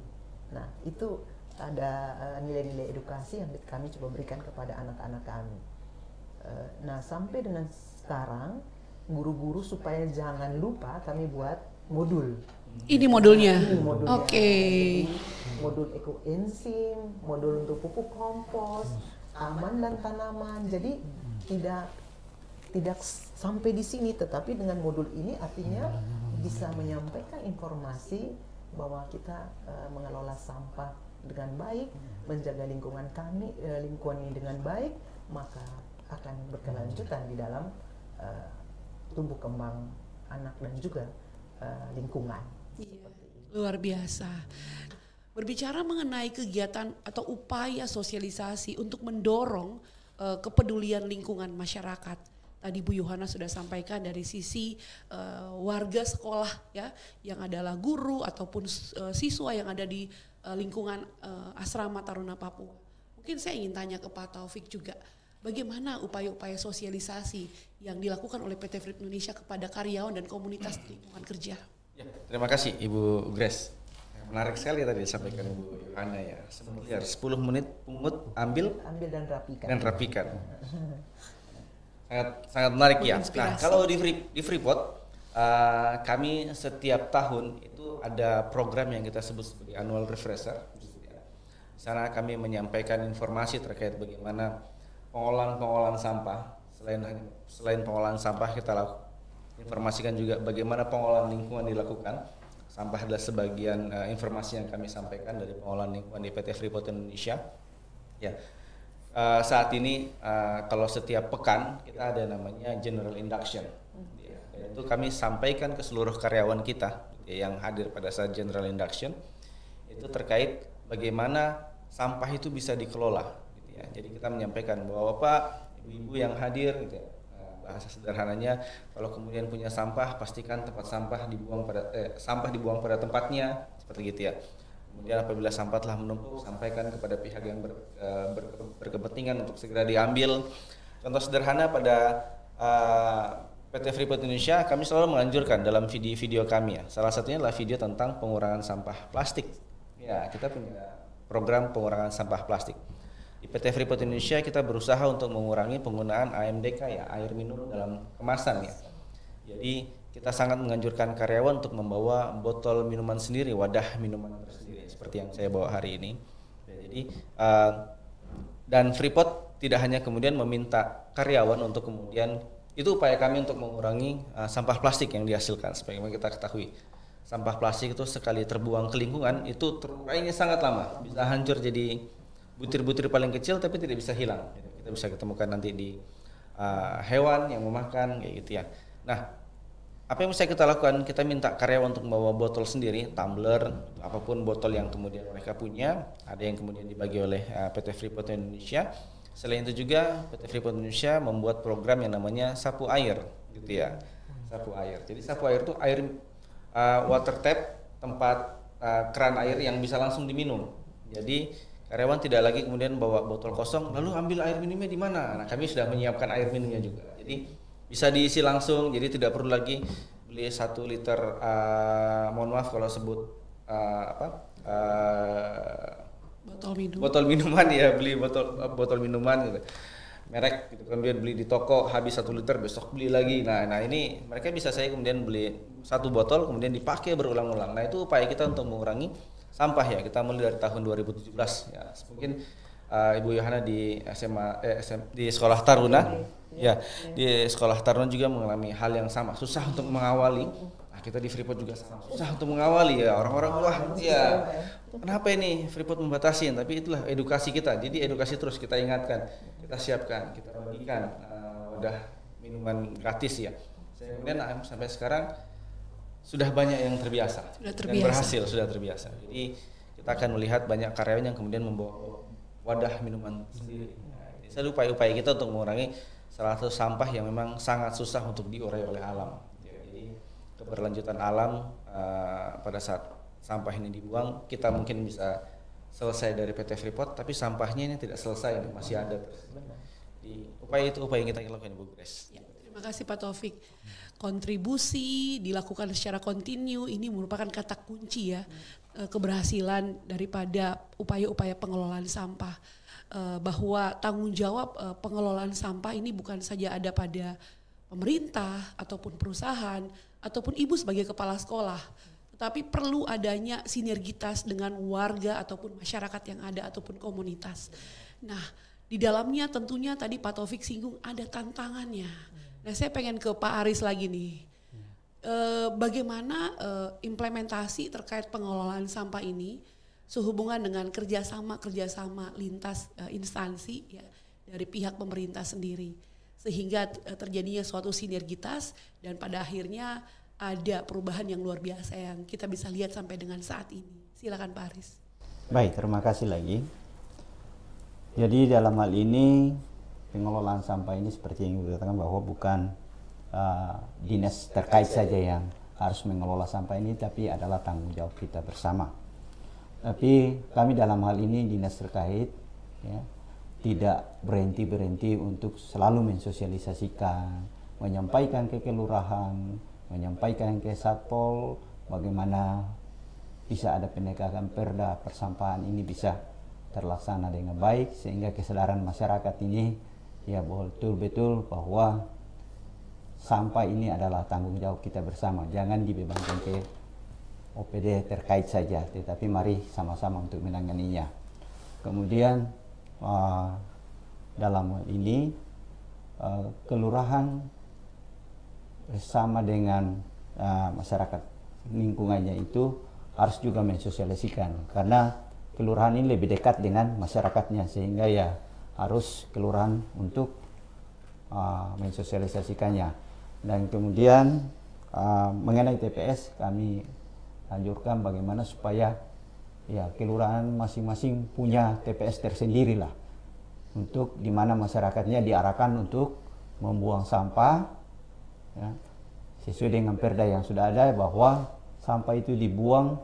Nah, itu ada nilai-nilai edukasi yang kami coba berikan kepada anak-anak kami. Nah, sampai dengan sekarang guru-guru supaya jangan lupa kami buat modul. Ini modulnya. Ini modulnya. Oke. Modul ekoenzim, modul untuk pupuk kompos, aman dan tanaman. Jadi tidak sampai di sini, tetapi dengan modul ini artinya bisa menyampaikan informasi bahwa kita mengelola sampah dengan baik, menjaga lingkungan ini dengan baik, maka akan berkelanjutan di dalam tumbuh kembang anak dan juga lingkungan. Iya, luar biasa. Berbicara mengenai kegiatan atau upaya sosialisasi untuk mendorong kepedulian lingkungan masyarakat. Tadi Bu Yohana sudah sampaikan dari sisi warga sekolah, ya, yang adalah guru ataupun siswa yang ada di lingkungan asrama Taruna Papua. Mungkin saya ingin tanya ke Pak Taufik juga, bagaimana upaya-upaya sosialisasi yang dilakukan oleh PT Freeport Indonesia kepada karyawan dan komunitas lingkungan kerja? Ya, terima kasih Ibu Grace. Menarik sekali tadi disampaikan Ibu Yohana ya. 10 menit pungut, ambil dan rapikan. Sangat menarik ya. Nah, kalau di Freeport kami setiap tahun itu ada program yang kita sebut sebagai annual refresher. Di sana kami menyampaikan informasi terkait bagaimana pengolahan sampah. Selain pengolahan sampah, kita informasikan juga bagaimana pengolahan lingkungan dilakukan. Sampah adalah sebagian informasi yang kami sampaikan dari pengolahan lingkungan di PT Freeport Indonesia. Ya, saat ini kalau setiap pekan kita ada namanya general induction. Ya, itu kami sampaikan ke seluruh karyawan kita yang hadir pada saat general induction itu terkait bagaimana sampah itu bisa dikelola. Gitu ya. Jadi kita menyampaikan bahwa Bapak, Ibu-ibu yang hadir, gitu ya, bahasa sederhananya, kalau kemudian punya sampah, pastikan tempat sampah dibuang pada tempatnya, seperti gitu ya. Kemudian apabila sampah telah menumpuk, sampaikan kepada pihak yang berkepentingan untuk segera diambil. Contoh sederhana pada PT Freeport Indonesia, kami selalu menganjurkan dalam video-video kami ya. Salah satunya adalah video tentang pengurangan sampah plastik. Ya, kita punya program pengurangan sampah plastik. Di PT Freeport Indonesia kita berusaha untuk mengurangi penggunaan AMDK ya, air minum dalam kemasan ya. Jadi kita sangat menganjurkan karyawan untuk membawa botol minuman sendiri, wadah minuman tersendiri seperti yang saya bawa hari ini. Ya, jadi dan Freeport tidak hanya kemudian meminta karyawan untuk kemudian, itu upaya kami untuk mengurangi sampah plastik yang dihasilkan. Sebagaimana kita ketahui, sampah plastik itu sekali terbuang ke lingkungan itu terurainya sangat lama, bisa hancur jadi butir-butir paling kecil tapi tidak bisa hilang. Kita bisa ketemukan nanti di hewan yang memakan kayak gitu ya. Nah, apa yang bisa kita lakukan? Kita minta karyawan untuk membawa botol sendiri, tumbler, apapun botol yang kemudian mereka punya, ada yang kemudian dibagi oleh PT Freeport Indonesia. Selain itu juga PT Freeport Indonesia membuat program yang namanya sapu air, gitu ya. Sapu air. Jadi sapu air itu air water tap, tempat keran air yang bisa langsung diminum. Jadi karyawan tidak lagi kemudian bawa botol kosong, lalu ambil air minumnya di mana? Nah, kami sudah menyiapkan air minumnya juga. Jadi bisa diisi langsung, jadi tidak perlu lagi beli 1 liter, mohon maaf kalau sebut botol minuman ya, beli botol minuman gitu, merek gitu, kemudian beli di toko habis 1 liter, besok beli lagi. Nah ini mereka bisa saya kemudian beli 1 botol kemudian dipakai berulang-ulang. Nah itu upaya kita untuk mengurangi sampah ya. Kita mulai dari tahun 2017 ya. Mungkin Ibu Yohana di di Sekolah Taruna ya, di Sekolah Taruna juga mengalami hal yang sama, susah untuk mengawali. Nah, kita di Freeport juga sama, susah untuk mengawali ya. Orang-orang wah ya, kenapa ini Freeport membatasi? Tapi itulah edukasi kita. Jadi edukasi terus kita ingatkan, kita siapkan, kita bagikan wadah minuman gratis ya. Kemudian sampai sekarang sudah banyak yang terbiasa. Dan berhasil, sudah terbiasa. Jadi kita akan melihat banyak karyawan yang kemudian membawa wadah minuman sendiri. Jadi upaya kita untuk mengurangi salah satu sampah yang memang sangat susah untuk diurai oleh alam. Jadi keberlanjutan alam pada saat sampah ini dibuang, kita mungkin bisa selesai dari PT Freeport, tapi sampahnya ini tidak selesai, masih ada. Di upaya yang kita lakukan, Bu Grace. Ya, terima kasih Pak Taufik. Kontribusi dilakukan secara kontinu ini merupakan kata kunci ya keberhasilan daripada upaya-upaya pengelolaan sampah. Bahwa tanggung jawab pengelolaan sampah ini bukan saja ada pada pemerintah ataupun perusahaan ataupun ibu sebagai kepala sekolah, tetapi perlu adanya sinergitas dengan warga ataupun masyarakat yang ada ataupun komunitas. Nah, di dalamnya tentunya tadi Pak Taufik singgung ada tantangannya. Nah, saya pengen ke Pak Aris lagi nih. Bagaimana implementasi terkait pengelolaan sampah ini sehubungan dengan kerjasama lintas instansi ya dari pihak pemerintah sendiri sehingga terjadinya suatu sinergitas dan pada akhirnya ada perubahan yang luar biasa yang kita bisa lihat sampai dengan saat ini. Silakan Pak Aris. Baik, terima kasih lagi. Jadi dalam hal ini pengelolaan sampah ini seperti yang dikatakan bahwa bukan dinas terkait saja yang harus mengelola sampah ini, tapi adalah tanggung jawab kita bersama. Tapi kami dalam hal ini dinas terkait ya, tidak berhenti untuk selalu mensosialisasikan, menyampaikan ke kelurahan, menyampaikan ke Satpol bagaimana bisa ada penegakan perda persampahan ini bisa terlaksana dengan baik sehingga kesadaran masyarakat ini ya betul-betul bahwa sampah ini adalah tanggung jawab kita bersama, jangan dibebankan ke OPD terkait saja, tetapi mari sama-sama untuk menanganinya. Kemudian dalam hal ini kelurahan bersama dengan masyarakat lingkungannya itu harus juga mensosialisasikan, karena kelurahan ini lebih dekat dengan masyarakatnya sehingga ya harus kelurahan untuk mensosialisasikannya. Dan kemudian mengenai TPS kami anjurkan bagaimana supaya ya kelurahan masing-masing punya TPS tersendiri lah, untuk dimana masyarakatnya diarahkan untuk membuang sampah ya, sesuai dengan perda yang sudah ada bahwa sampah itu dibuang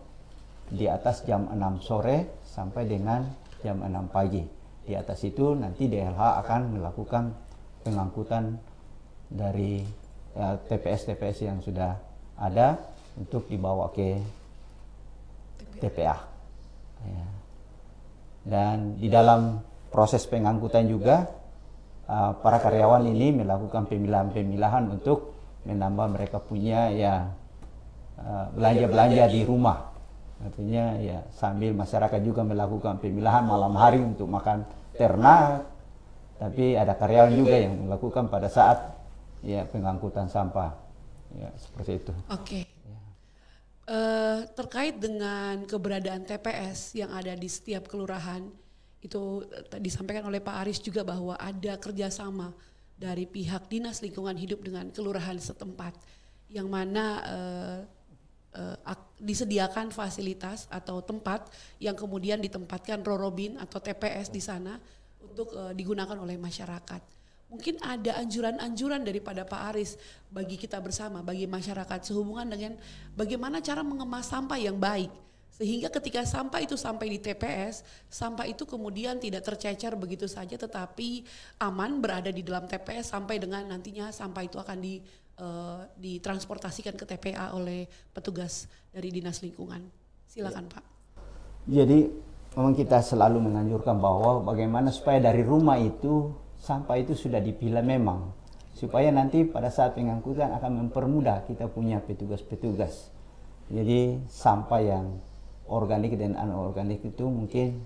di atas jam 6 sore sampai dengan jam 6 pagi. Di atas itu nanti DLH akan melakukan pengangkutan dari TPS-TPS yang sudah ada untuk dibawa ke TPA. Ya. Dan di dalam proses pengangkutan juga para karyawan ini melakukan pemilahan-pemilahan untuk menambah mereka punya belanja-belanja di rumah. Artinya ya sambil masyarakat juga melakukan pemilahan malam hari untuk makan ternak, tapi ada karyawan juga yang melakukan pada saat pengangkutan sampah. Ya, seperti itu. Oke. Terkait dengan keberadaan TPS yang ada di setiap kelurahan, itu disampaikan oleh Pak Aris juga bahwa ada kerjasama dari pihak Dinas Lingkungan Hidup dengan kelurahan setempat, yang mana disediakan fasilitas atau tempat yang kemudian ditempatkan Rorobin atau TPS di sana untuk digunakan oleh masyarakat. Mungkin ada anjuran-anjuran daripada Pak Aris bagi kita bersama, bagi masyarakat sehubungan dengan bagaimana cara mengemas sampah yang baik. Sehingga ketika sampah itu sampai di TPS, sampah itu kemudian tidak tercecer begitu saja tetapi aman berada di dalam TPS sampai dengan nantinya sampah itu akan ditransportasikan ke TPA oleh petugas dari Dinas Lingkungan. Silakan Pak. Jadi memang kita selalu menganjurkan bahwa bagaimana supaya dari rumah itu sampah itu sudah dipilah memang, supaya nanti pada saat pengangkutan akan mempermudah kita punya petugas-petugas. Jadi sampah yang organik dan anorganik itu mungkin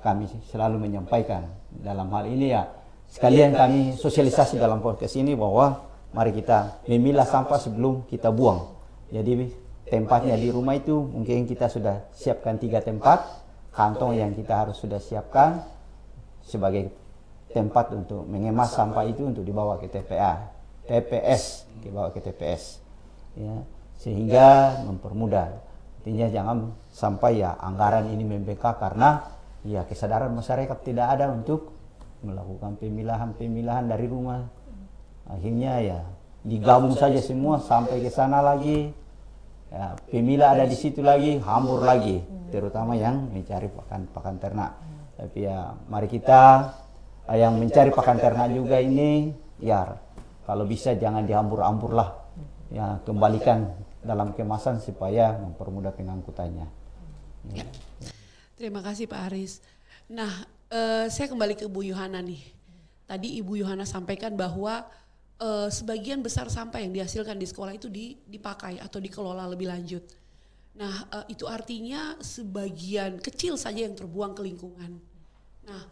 kami selalu menyampaikan dalam hal ini sekalian kami sosialisasi dalam podcast ini bahwa mari kita memilah sampah sebelum kita buang. Jadi tempatnya di rumah itu mungkin kita sudah siapkan 3 tempat, kantong yang kita harus sudah siapkan sebagai tempat untuk mengemas sampah itu untuk dibawa ke TPS, dibawa ke TPS, ya, sehingga mempermudah. Artinya jangan sampai anggaran ini membengkak karena kesadaran masyarakat tidak ada untuk melakukan pemilahan dari rumah. Akhirnya digabung saja semua sampai ke sana lagi. Pemilah ada di situ lagi, hambur lagi, terutama yang mencari pakan ternak. Tapi mari kita yang mencari pakan ternak juga ini, kalau bisa jangan dihambur-hambur lah, kembalikan dalam kemasan supaya mempermudah pengangkutannya. Ya. Terima kasih Pak Aris. Nah, saya kembali ke Bu Yohana nih. Tadi Ibu Yohana sampaikan bahwa sebagian besar sampah yang dihasilkan di sekolah itu dipakai atau dikelola lebih lanjut. Nah, itu artinya sebagian kecil saja yang terbuang ke lingkungan. Nah,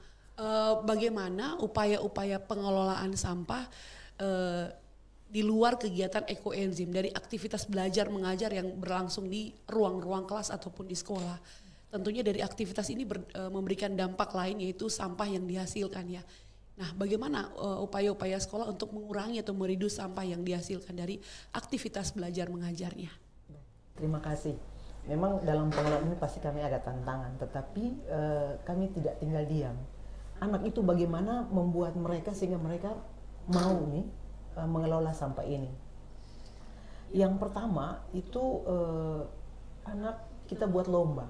bagaimana upaya-upaya pengelolaan sampah di luar kegiatan ekoenzim dari aktivitas belajar mengajar yang berlangsung di ruang-ruang kelas ataupun di sekolah. Tentunya dari aktivitas ini memberikan dampak lain yaitu sampah yang dihasilkan ya. Nah, bagaimana upaya-upaya sekolah untuk mengurangi atau mereduce sampah yang dihasilkan dari aktivitas belajar mengajarnya? Terima kasih. Memang dalam pengelolaan ini pasti kami ada tantangan, tetapi kami tidak tinggal diam. Anak itu bagaimana membuat mereka sehingga mereka mau mengelola sampah ini. Yang pertama itu anak kita buat lomba,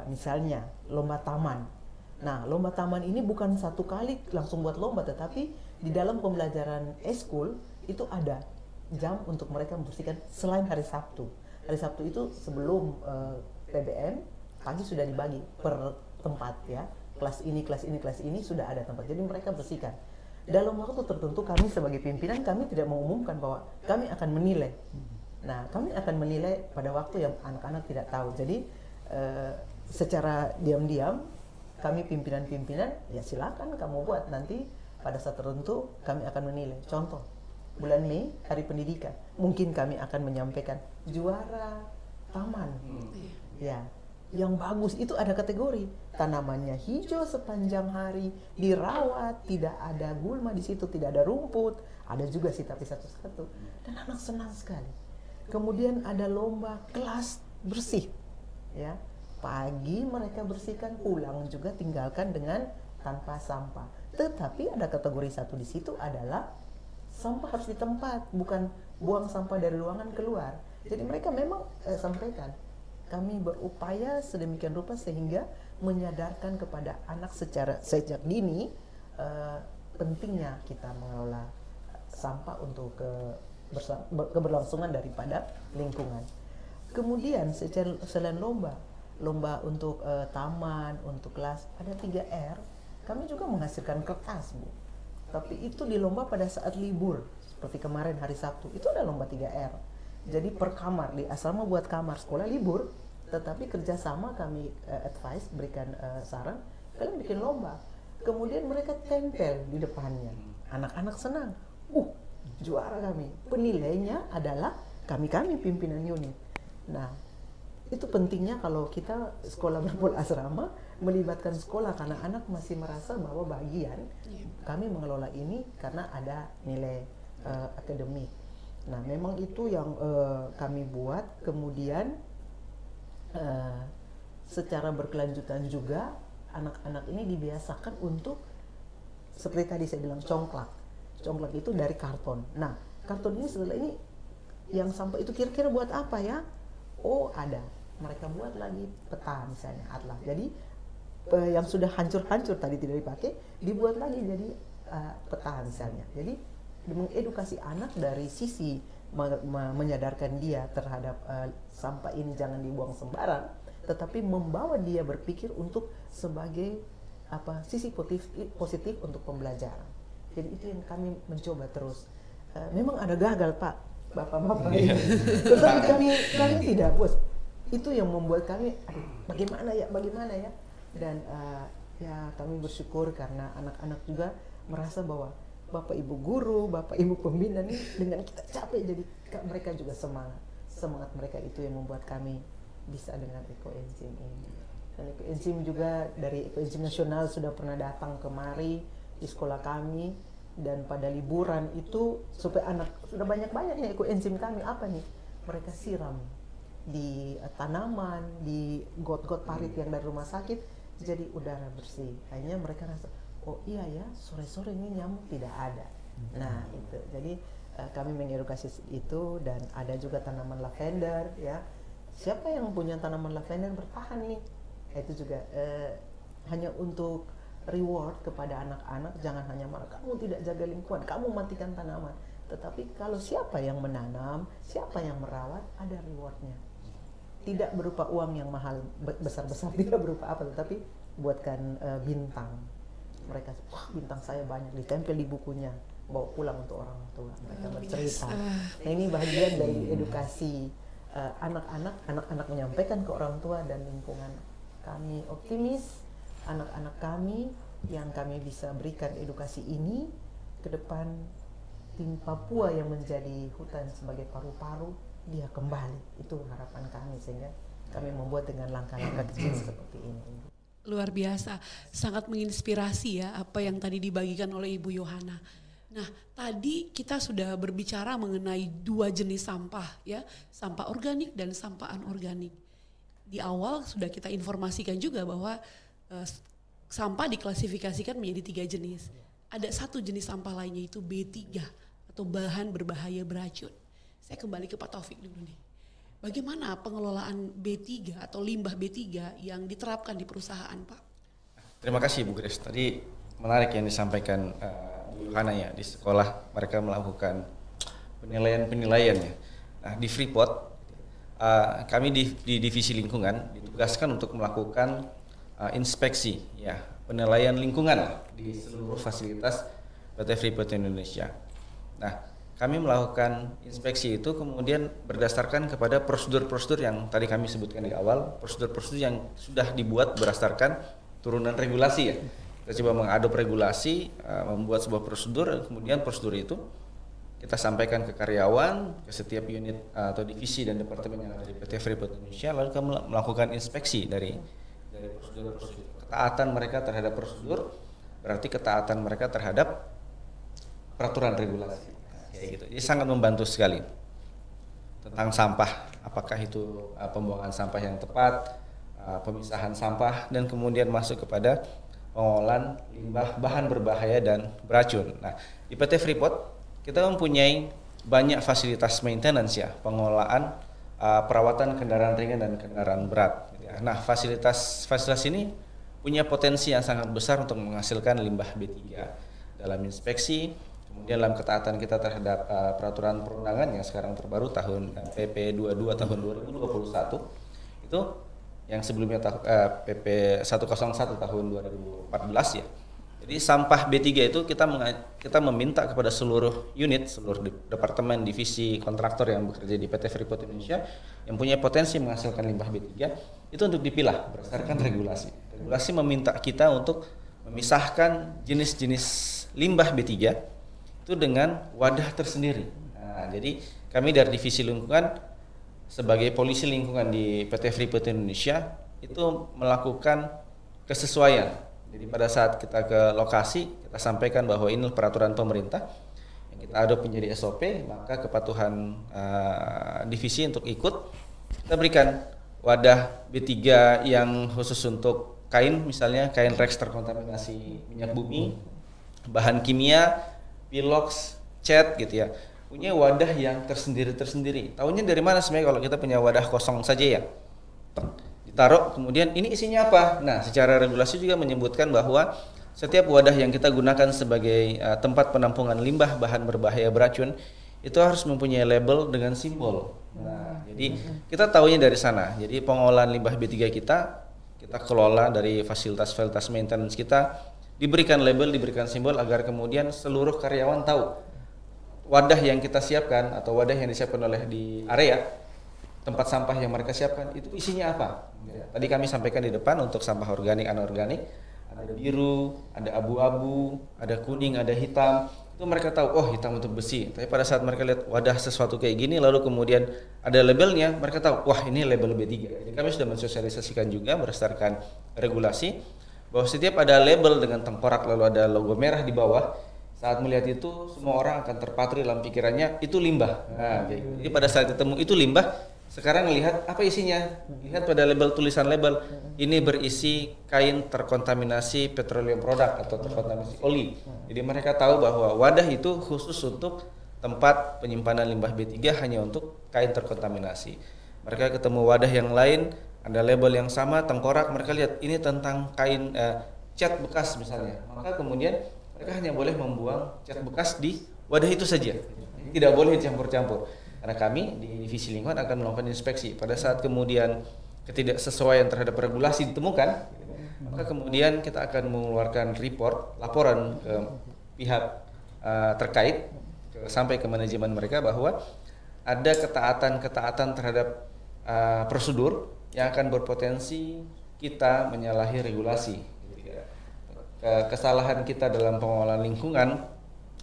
misalnya lomba taman. Nah, lomba taman ini bukan satu kali langsung buat lomba, tetapi di dalam pembelajaran eskul itu ada jam untuk mereka membersihkan selain hari Sabtu. Hari Sabtu itu sebelum PBM pagi sudah dibagi per tempat ya. Kelas ini sudah ada tempat. Jadi mereka bersihkan. Dalam waktu tertentu kami sebagai pimpinan kami tidak mengumumkan bahwa kami akan menilai. Nah, kami akan menilai pada waktu yang anak-anak tidak tahu. Jadi secara diam-diam kami pimpinan-pimpinan silakan kamu buat, nanti pada saat tertentu kami akan menilai. Contoh, bulan Mei Hari Pendidikan, mungkin kami akan menyampaikan juara taman. Ya, yang bagus itu ada kategori tanamannya hijau sepanjang hari, dirawat, tidak ada gulma di situ, tidak ada rumput, ada juga sih tapi satu-satu, dan anak senang sekali. Kemudian ada lomba kelas bersih, ya. Pagi mereka bersihkan, pulang juga tinggalkan dengan tanpa sampah. Tetapi ada kategori satu di situ adalah sampah harus di tempat, bukan buang sampah dari ruangan keluar. Jadi mereka memang sampaikan, kami berupaya sedemikian rupa sehingga menyadarkan kepada anak secara sejak dini pentingnya kita mengelola sampah untuk keberlangsungan daripada lingkungan. Kemudian selain lomba untuk taman, untuk kelas, ada 3R. Kami juga menghasilkan kertas, Bu. Tapi itu di lomba pada saat libur, seperti kemarin hari Sabtu, itu ada lomba 3R. Jadi per kamar, di asrama buat kamar, sekolah libur, tetapi kerjasama kami advice, berikan saran, kalian bikin lomba. Kemudian mereka tempel di depannya. Anak-anak senang. Juara kami. Penilainya adalah kami pimpinan unit. Nah, itu pentingnya kalau kita sekolah berpol asrama melibatkan sekolah, karena anak masih merasa bahwa bagian kami mengelola ini karena ada nilai akademik. Nah, memang itu yang kami buat. Kemudian secara berkelanjutan juga anak-anak ini dibiasakan untuk, seperti tadi saya bilang, congklak itu dari karton. Nah, karton ini setelah ini yang sampah itu kira-kira buat apa ya? Oh, ada, mereka buat lagi peta misalnya, atlas. Jadi yang sudah hancur-hancur tadi tidak dipakai, dibuat lagi jadi peta misalnya. Jadi mengedukasi anak dari sisi menyadarkan dia terhadap sampah ini jangan dibuang sembarang, tetapi membawa dia berpikir untuk sebagai sisi positif untuk pembelajaran. Jadi itu yang kami mencoba terus. Memang ada gagal, Pak, Bapak-bapak ini, tetapi kami tidak, Bos. Itu yang membuat kami, bagaimana ya? Dan ya kami bersyukur karena anak-anak juga merasa bahwa Bapak Ibu guru, Bapak Ibu pembina nih dengan kita capek, jadi mereka juga semangat mereka itu yang membuat kami bisa dengan ekoenzim ini. Dan ekoenzim juga dari ekoenzim nasional sudah pernah datang kemari di sekolah kami, dan pada liburan itu supaya anak sudah banyak-banyaknya ekoenzim kami apa nih? Mereka siram di tanaman, di got-got parit yang dari rumah sakit, jadi udara bersih. Akhirnya mereka rasa, oh iya ya, sore-sore ini nyamuk tidak ada. Nah itu, jadi kami mengedukasi itu. Dan ada juga tanaman lavender ya. Siapa yang punya tanaman lavender bertahan nih? Itu juga hanya untuk reward kepada anak-anak. Jangan hanya marah, kamu tidak jaga lingkungan, kamu matikan tanaman. Tetapi kalau siapa yang menanam, siapa yang merawat, ada rewardnya. Tidak berupa uang yang mahal besar-besar, tidak berupa apa, tetapi buatkan bintang. Mereka, wah bintang saya banyak, ditempel di bukunya, bawa pulang untuk orang tua. Mereka bercerita. Nah, ini bagian dari edukasi anak-anak menyampaikan ke orang tua dan lingkungan. Kami optimis anak-anak kami yang kami bisa berikan edukasi ini ke depan, tim Papua yang menjadi hutan sebagai paru-paru, dia kembali. Itu harapan kami, sehingga kami membuat dengan langkah-langkah kecil seperti ini. Luar biasa, sangat menginspirasi ya apa yang tadi dibagikan oleh Ibu Yohana. Nah, tadi kita sudah berbicara mengenai dua jenis sampah ya, sampah organik dan sampah anorganik. Di awal sudah kita informasikan juga bahwa sampah diklasifikasikan menjadi 3 jenis. Ada satu jenis sampah lainnya, itu B3 atau bahan berbahaya beracun. Saya kembali ke Pak Taufik dulu nih. Bagaimana pengelolaan B3 atau limbah B3 yang diterapkan di perusahaan, Pak? Terima kasih Bu Grace. Tadi menarik yang disampaikan Bu Yohana ya, di sekolah mereka melakukan penilaian ya. Nah, di Freeport kami di divisi lingkungan ditugaskan untuk melakukan inspeksi ya, penilaian lingkungan di seluruh fasilitas PT Freeport Indonesia. Nah, kami melakukan inspeksi itu kemudian berdasarkan kepada prosedur-prosedur yang tadi kami sebutkan di awal, prosedur-prosedur yang sudah dibuat berdasarkan turunan regulasi ya. Kita coba mengadop regulasi, membuat sebuah prosedur, kemudian prosedur itu kita sampaikan ke karyawan, ke setiap unit atau divisi dan departemen yang ada di PT Freeport Indonesia, lalu kami melakukan inspeksi dari prosedur-prosedur. Ketaatan mereka terhadap prosedur berarti ketaatan mereka terhadap peraturan regulasi. Kayak gitu. Jadi sangat membantu sekali tentang sampah, apakah itu pembuangan sampah yang tepat, pemisahan sampah, dan kemudian masuk kepada pengolahan limbah bahan berbahaya dan beracun. Nah, di PT Freeport kita mempunyai banyak fasilitas maintenance ya, pengolahan perawatan kendaraan ringan dan kendaraan berat. Gitu ya. Nah, fasilitas ini punya potensi yang sangat besar untuk menghasilkan limbah B3 dalam inspeksi, kemudian dalam ketaatan kita terhadap peraturan perundangan yang sekarang terbaru tahun PP 22 tahun 2021 itu yang sebelumnya PP 101 tahun 2014 ya. Jadi sampah B3 itu kita meminta kepada seluruh unit, seluruh departemen, divisi, kontraktor yang bekerja di PT Freeport Indonesia yang punya potensi menghasilkan limbah B3 itu untuk dipilah berdasarkan regulasi. Regulasi meminta kita untuk memisahkan jenis-jenis limbah B3 itu dengan wadah tersendiri. Nah, jadi kami dari divisi lingkungan sebagai polisi lingkungan di PT Freeport Indonesia itu melakukan kesesuaian. Jadi pada saat kita ke lokasi, kita sampaikan bahwa ini peraturan pemerintah yang kita adop menjadi SOP, maka kepatuhan divisi untuk ikut, kita berikan wadah B3 yang khusus untuk kain, misalnya kain Rex terkontaminasi minyak bumi, bahan kimia, pilox, cat gitu ya. Punya wadah yang tersendiri. Tahunya dari mana sebenarnya kalau kita punya wadah kosong saja ya? Taruh, kemudian ini isinya apa? Nah, secara regulasi juga menyebutkan bahwa setiap wadah yang kita gunakan sebagai tempat penampungan limbah bahan berbahaya beracun itu harus mempunyai label dengan simbol. Nah, jadi kita tahunya dari sana. Jadi pengolahan limbah B3 kita kelola dari fasilitas maintenance kita, diberikan label, diberikan simbol agar kemudian seluruh karyawan tahu wadah yang kita siapkan atau wadah yang disiapkan oleh di area tempat sampah yang mereka siapkan itu isinya apa. Tadi kami sampaikan di depan untuk sampah organik, anorganik, ada biru, ada abu-abu, ada kuning, ada hitam. Itu mereka tahu, oh hitam untuk besi. Tapi pada saat mereka lihat wadah sesuatu kayak gini, lalu kemudian ada labelnya, mereka tahu, wah ini label B3. Jadi kami sudah mensosialisasikan juga berdasarkan regulasi, bahwa setiap ada label dengan tengkorak lalu ada logo merah di bawah, saat melihat itu semua orang akan terpatri dalam pikirannya, itu limbah. Nah, jadi pada saat ketemu itu limbah, sekarang lihat apa isinya, lihat pada label, tulisan label ini berisi kain terkontaminasi petroleum product atau terkontaminasi oli. Jadi mereka tahu bahwa wadah itu khusus untuk tempat penyimpanan limbah B3 hanya untuk kain terkontaminasi. Mereka ketemu wadah yang lain ada label yang sama tengkorak, mereka lihat ini tentang kain cat bekas misalnya, maka kemudian mereka hanya boleh membuang cat bekas di wadah itu saja, tidak boleh campur-campur. Karena kami di divisi lingkungan akan melakukan inspeksi. Pada saat kemudian ketidaksesuaian terhadap regulasi ditemukan, maka kemudian kita akan mengeluarkan laporan ke pihak terkait sampai ke manajemen mereka bahwa ada ketaatan terhadap prosedur yang akan berpotensi kita menyalahi regulasi. Kesalahan kita dalam pengelolaan lingkungan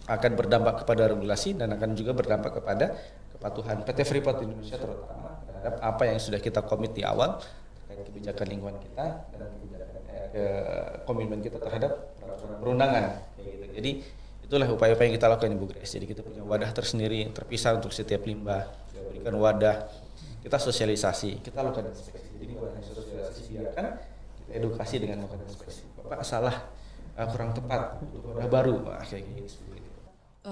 akan berdampak kepada regulasi dan akan juga berdampak kepada kepatuhan PT Freeport Indonesia terutama terhadap apa yang sudah kita komit di awal terkait kebijakan lingkungan kita dan komitmen kita terhadap perundangan. Jadi itulah upaya-upaya yang kita lakukan Ibu Grace. Jadi kita punya wadah tersendiri terpisah untuk setiap limbah, kita berikan wadah, kita sosialisasi, kita lakukan inspeksi. Jadi bukan hanya sosialisasi biarkan, kita edukasi dengan melakukan inspeksi. Bapak salah, kurang tepat, wadah baru, kayak gitu.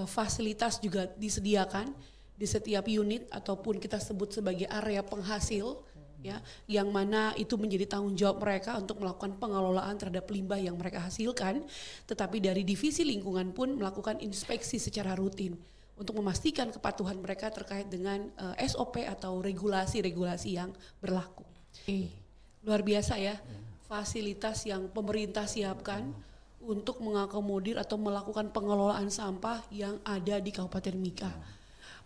Fasilitas juga disediakan di setiap unit ataupun kita sebut sebagai area penghasil ya, yang mana itu menjadi tanggung jawab mereka untuk melakukan pengelolaan terhadap limbah yang mereka hasilkan. Tetapi dari divisi lingkungan pun melakukan inspeksi secara rutin untuk memastikan kepatuhan mereka terkait dengan SOP atau regulasi-regulasi yang berlaku. Luar biasa ya, fasilitas yang pemerintah siapkan untuk mengakomodir atau melakukan pengelolaan sampah yang ada di Kabupaten Mika.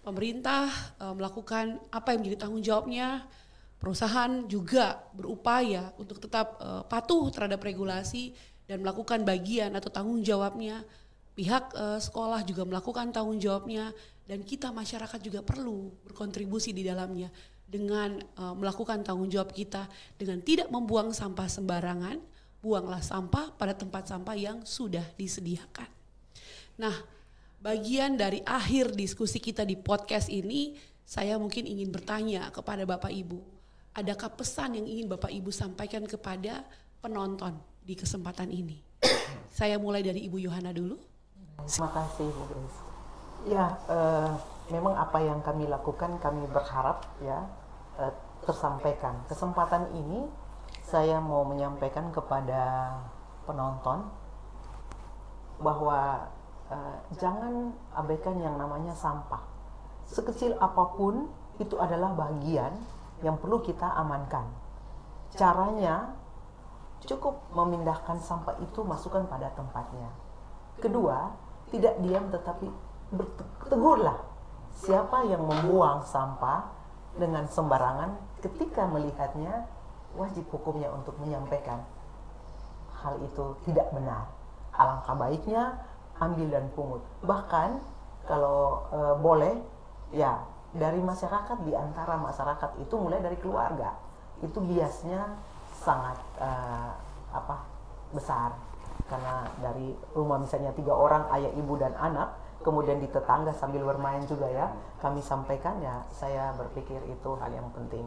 Pemerintah melakukan apa yang menjadi tanggung jawabnya, perusahaan juga berupaya untuk tetap patuh terhadap regulasi dan melakukan bagian atau tanggung jawabnya. Pihak sekolah juga melakukan tanggung jawabnya dan kita masyarakat juga perlu berkontribusi di dalamnya dengan melakukan tanggung jawab kita dengan tidak membuang sampah sembarangan, buanglah sampah pada tempat sampah yang sudah disediakan. Nah, bagian dari akhir diskusi kita di podcast ini, saya mungkin ingin bertanya kepada Bapak Ibu, adakah pesan yang ingin Bapak Ibu sampaikan kepada penonton di kesempatan ini? Saya mulai dari Ibu Yohana dulu. Terima kasih Bu Grace. Ya, memang apa yang kami lakukan, kami berharap ya tersampaikan. Kesempatan ini saya mau menyampaikan kepada penonton bahwa jangan abaikan yang namanya sampah. Sekecil apapun itu adalah bagian yang perlu kita amankan. Caranya cukup memindahkan sampah itu, masukkan pada tempatnya. Kedua, tidak diam tetapi tegurlah siapa yang membuang sampah dengan sembarangan. Ketika melihatnya, wajib hukumnya untuk menyampaikan hal itu tidak benar. Alangkah baiknya ambil dan pungut. Bahkan kalau boleh ya dari masyarakat, di antara masyarakat itu mulai dari keluarga itu biasanya sangat besar, karena dari rumah misalnya 3 orang, ayah, ibu dan anak, kemudian di tetangga sambil bermain juga ya kami sampaikan, ya saya berpikir itu hal yang penting.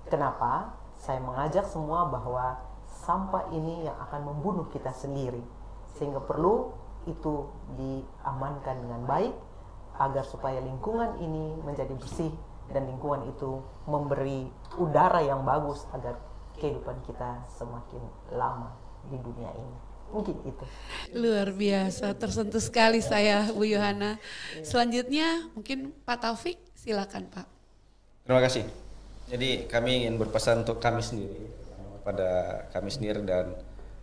Kenapa saya mengajak semua bahwa sampah ini yang akan membunuh kita sendiri, sehingga perlu itu diamankan dengan baik agar supaya lingkungan ini menjadi bersih dan lingkungan itu memberi udara yang bagus agar kehidupan kita semakin lama di dunia ini. Mungkin itu. Luar biasa, tersentuh sekali saya, Bu Yohana. Selanjutnya mungkin Pak Taufik, silakan Pak. Terima kasih. Jadi kami ingin berpesan untuk kami sendiri, pada kami sendiri dan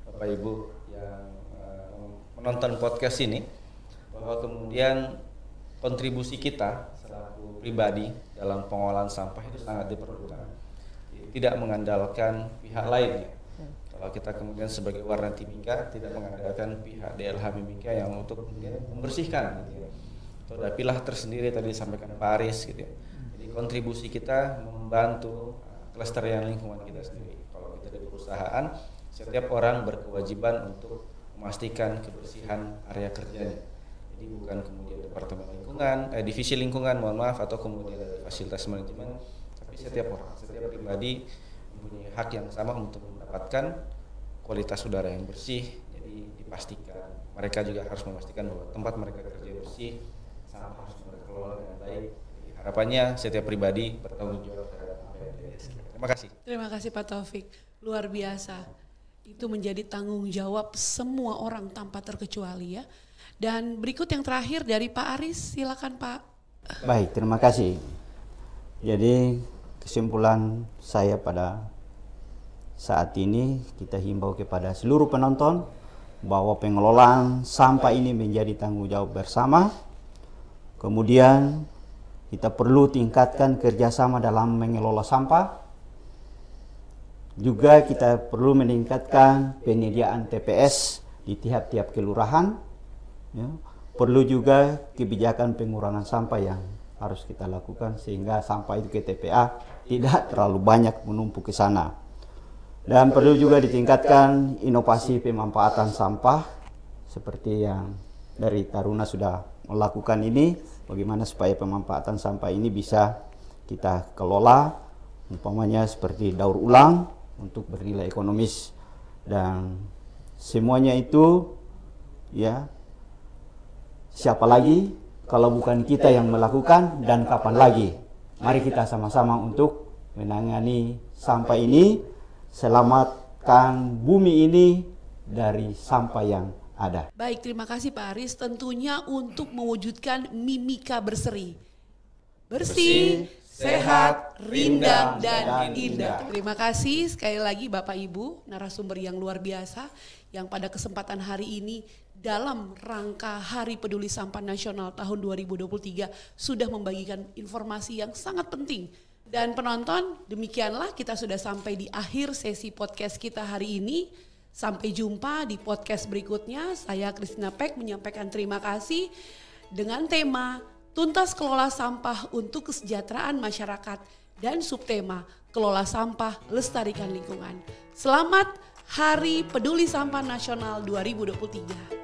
Bapak Ibu yang menonton podcast ini, bahwa kemudian kontribusi kita selaku pribadi dalam pengolahan sampah itu sangat diperlukan. Tidak mengandalkan pihak lain. Kalau kita kemudian sebagai Warna Timika tidak mengandalkan pihak DLH Mimika yang untuk kemudian membersihkan, gitu ya. Tapi tersendiri tadi disampaikan Pak Aris, gitu ya. Jadi kontribusi kita membantu kelestarian lingkungan kita sendiri. Kalau kita di perusahaan, setiap orang berkewajiban untuk memastikan kebersihan area kerjanya. Jadi bukan kemudian departemen lingkungan, divisi lingkungan, mohon maaf, atau kemudian fasilitas manajemen, tapi setiap orang, setiap pribadi mempunyai hak yang sama untuk mendapatkan kualitas udara yang bersih. Jadi dipastikan mereka juga harus memastikan bahwa tempat mereka kerja bersih, sampah harus mereka kelola dengan baik. Jadi harapannya setiap pribadi bertanggung jawab terhadap apa yang terjadi. Terima kasih. Terima kasih Pak Taufik, luar biasa. Itu menjadi tanggung jawab semua orang tanpa terkecuali ya. Dan berikut yang terakhir dari Pak Aris, silakan Pak. Baik, terima kasih. Jadi kesimpulan saya pada saat ini, kita himbau kepada seluruh penonton bahwa pengelolaan sampah ini menjadi tanggung jawab bersama. Kemudian kita perlu tingkatkan kerjasama dalam mengelola sampah. Juga kita perlu meningkatkan penyediaan TPS di tiap-tiap kelurahan. Ya. Perlu juga kebijakan pengurangan sampah yang harus kita lakukan sehingga sampah itu ke TPA tidak terlalu banyak menumpuk ke sana. Dan perlu juga ditingkatkan inovasi pemanfaatan sampah seperti yang dari Taruna sudah melakukan ini. Bagaimana supaya pemanfaatan sampah ini bisa kita kelola, umpamanya seperti daur ulang untuk bernilai ekonomis, dan semuanya itu ya siapa lagi kalau bukan kita yang melakukan, dan kapan lagi. Mari kita sama-sama untuk menangani sampah ini, selamatkan bumi ini dari sampah yang ada. Baik, terima kasih Pak Aris. Tentunya untuk mewujudkan Mimika Berseri. Bersih, sehat, rindang, dan indah. Terima kasih sekali lagi Bapak Ibu, narasumber yang luar biasa yang pada kesempatan hari ini dalam rangka Hari Peduli Sampah Nasional tahun 2023 sudah membagikan informasi yang sangat penting. Dan penonton, demikianlah kita sudah sampai di akhir sesi podcast kita hari ini. Sampai jumpa di podcast berikutnya. Saya Christina Peck menyampaikan terima kasih dengan tema Tuntas Kelola Sampah untuk Kesejahteraan Masyarakat dan subtema Kelola Sampah Lestarikan Lingkungan. Selamat Hari Peduli Sampah Nasional 2023.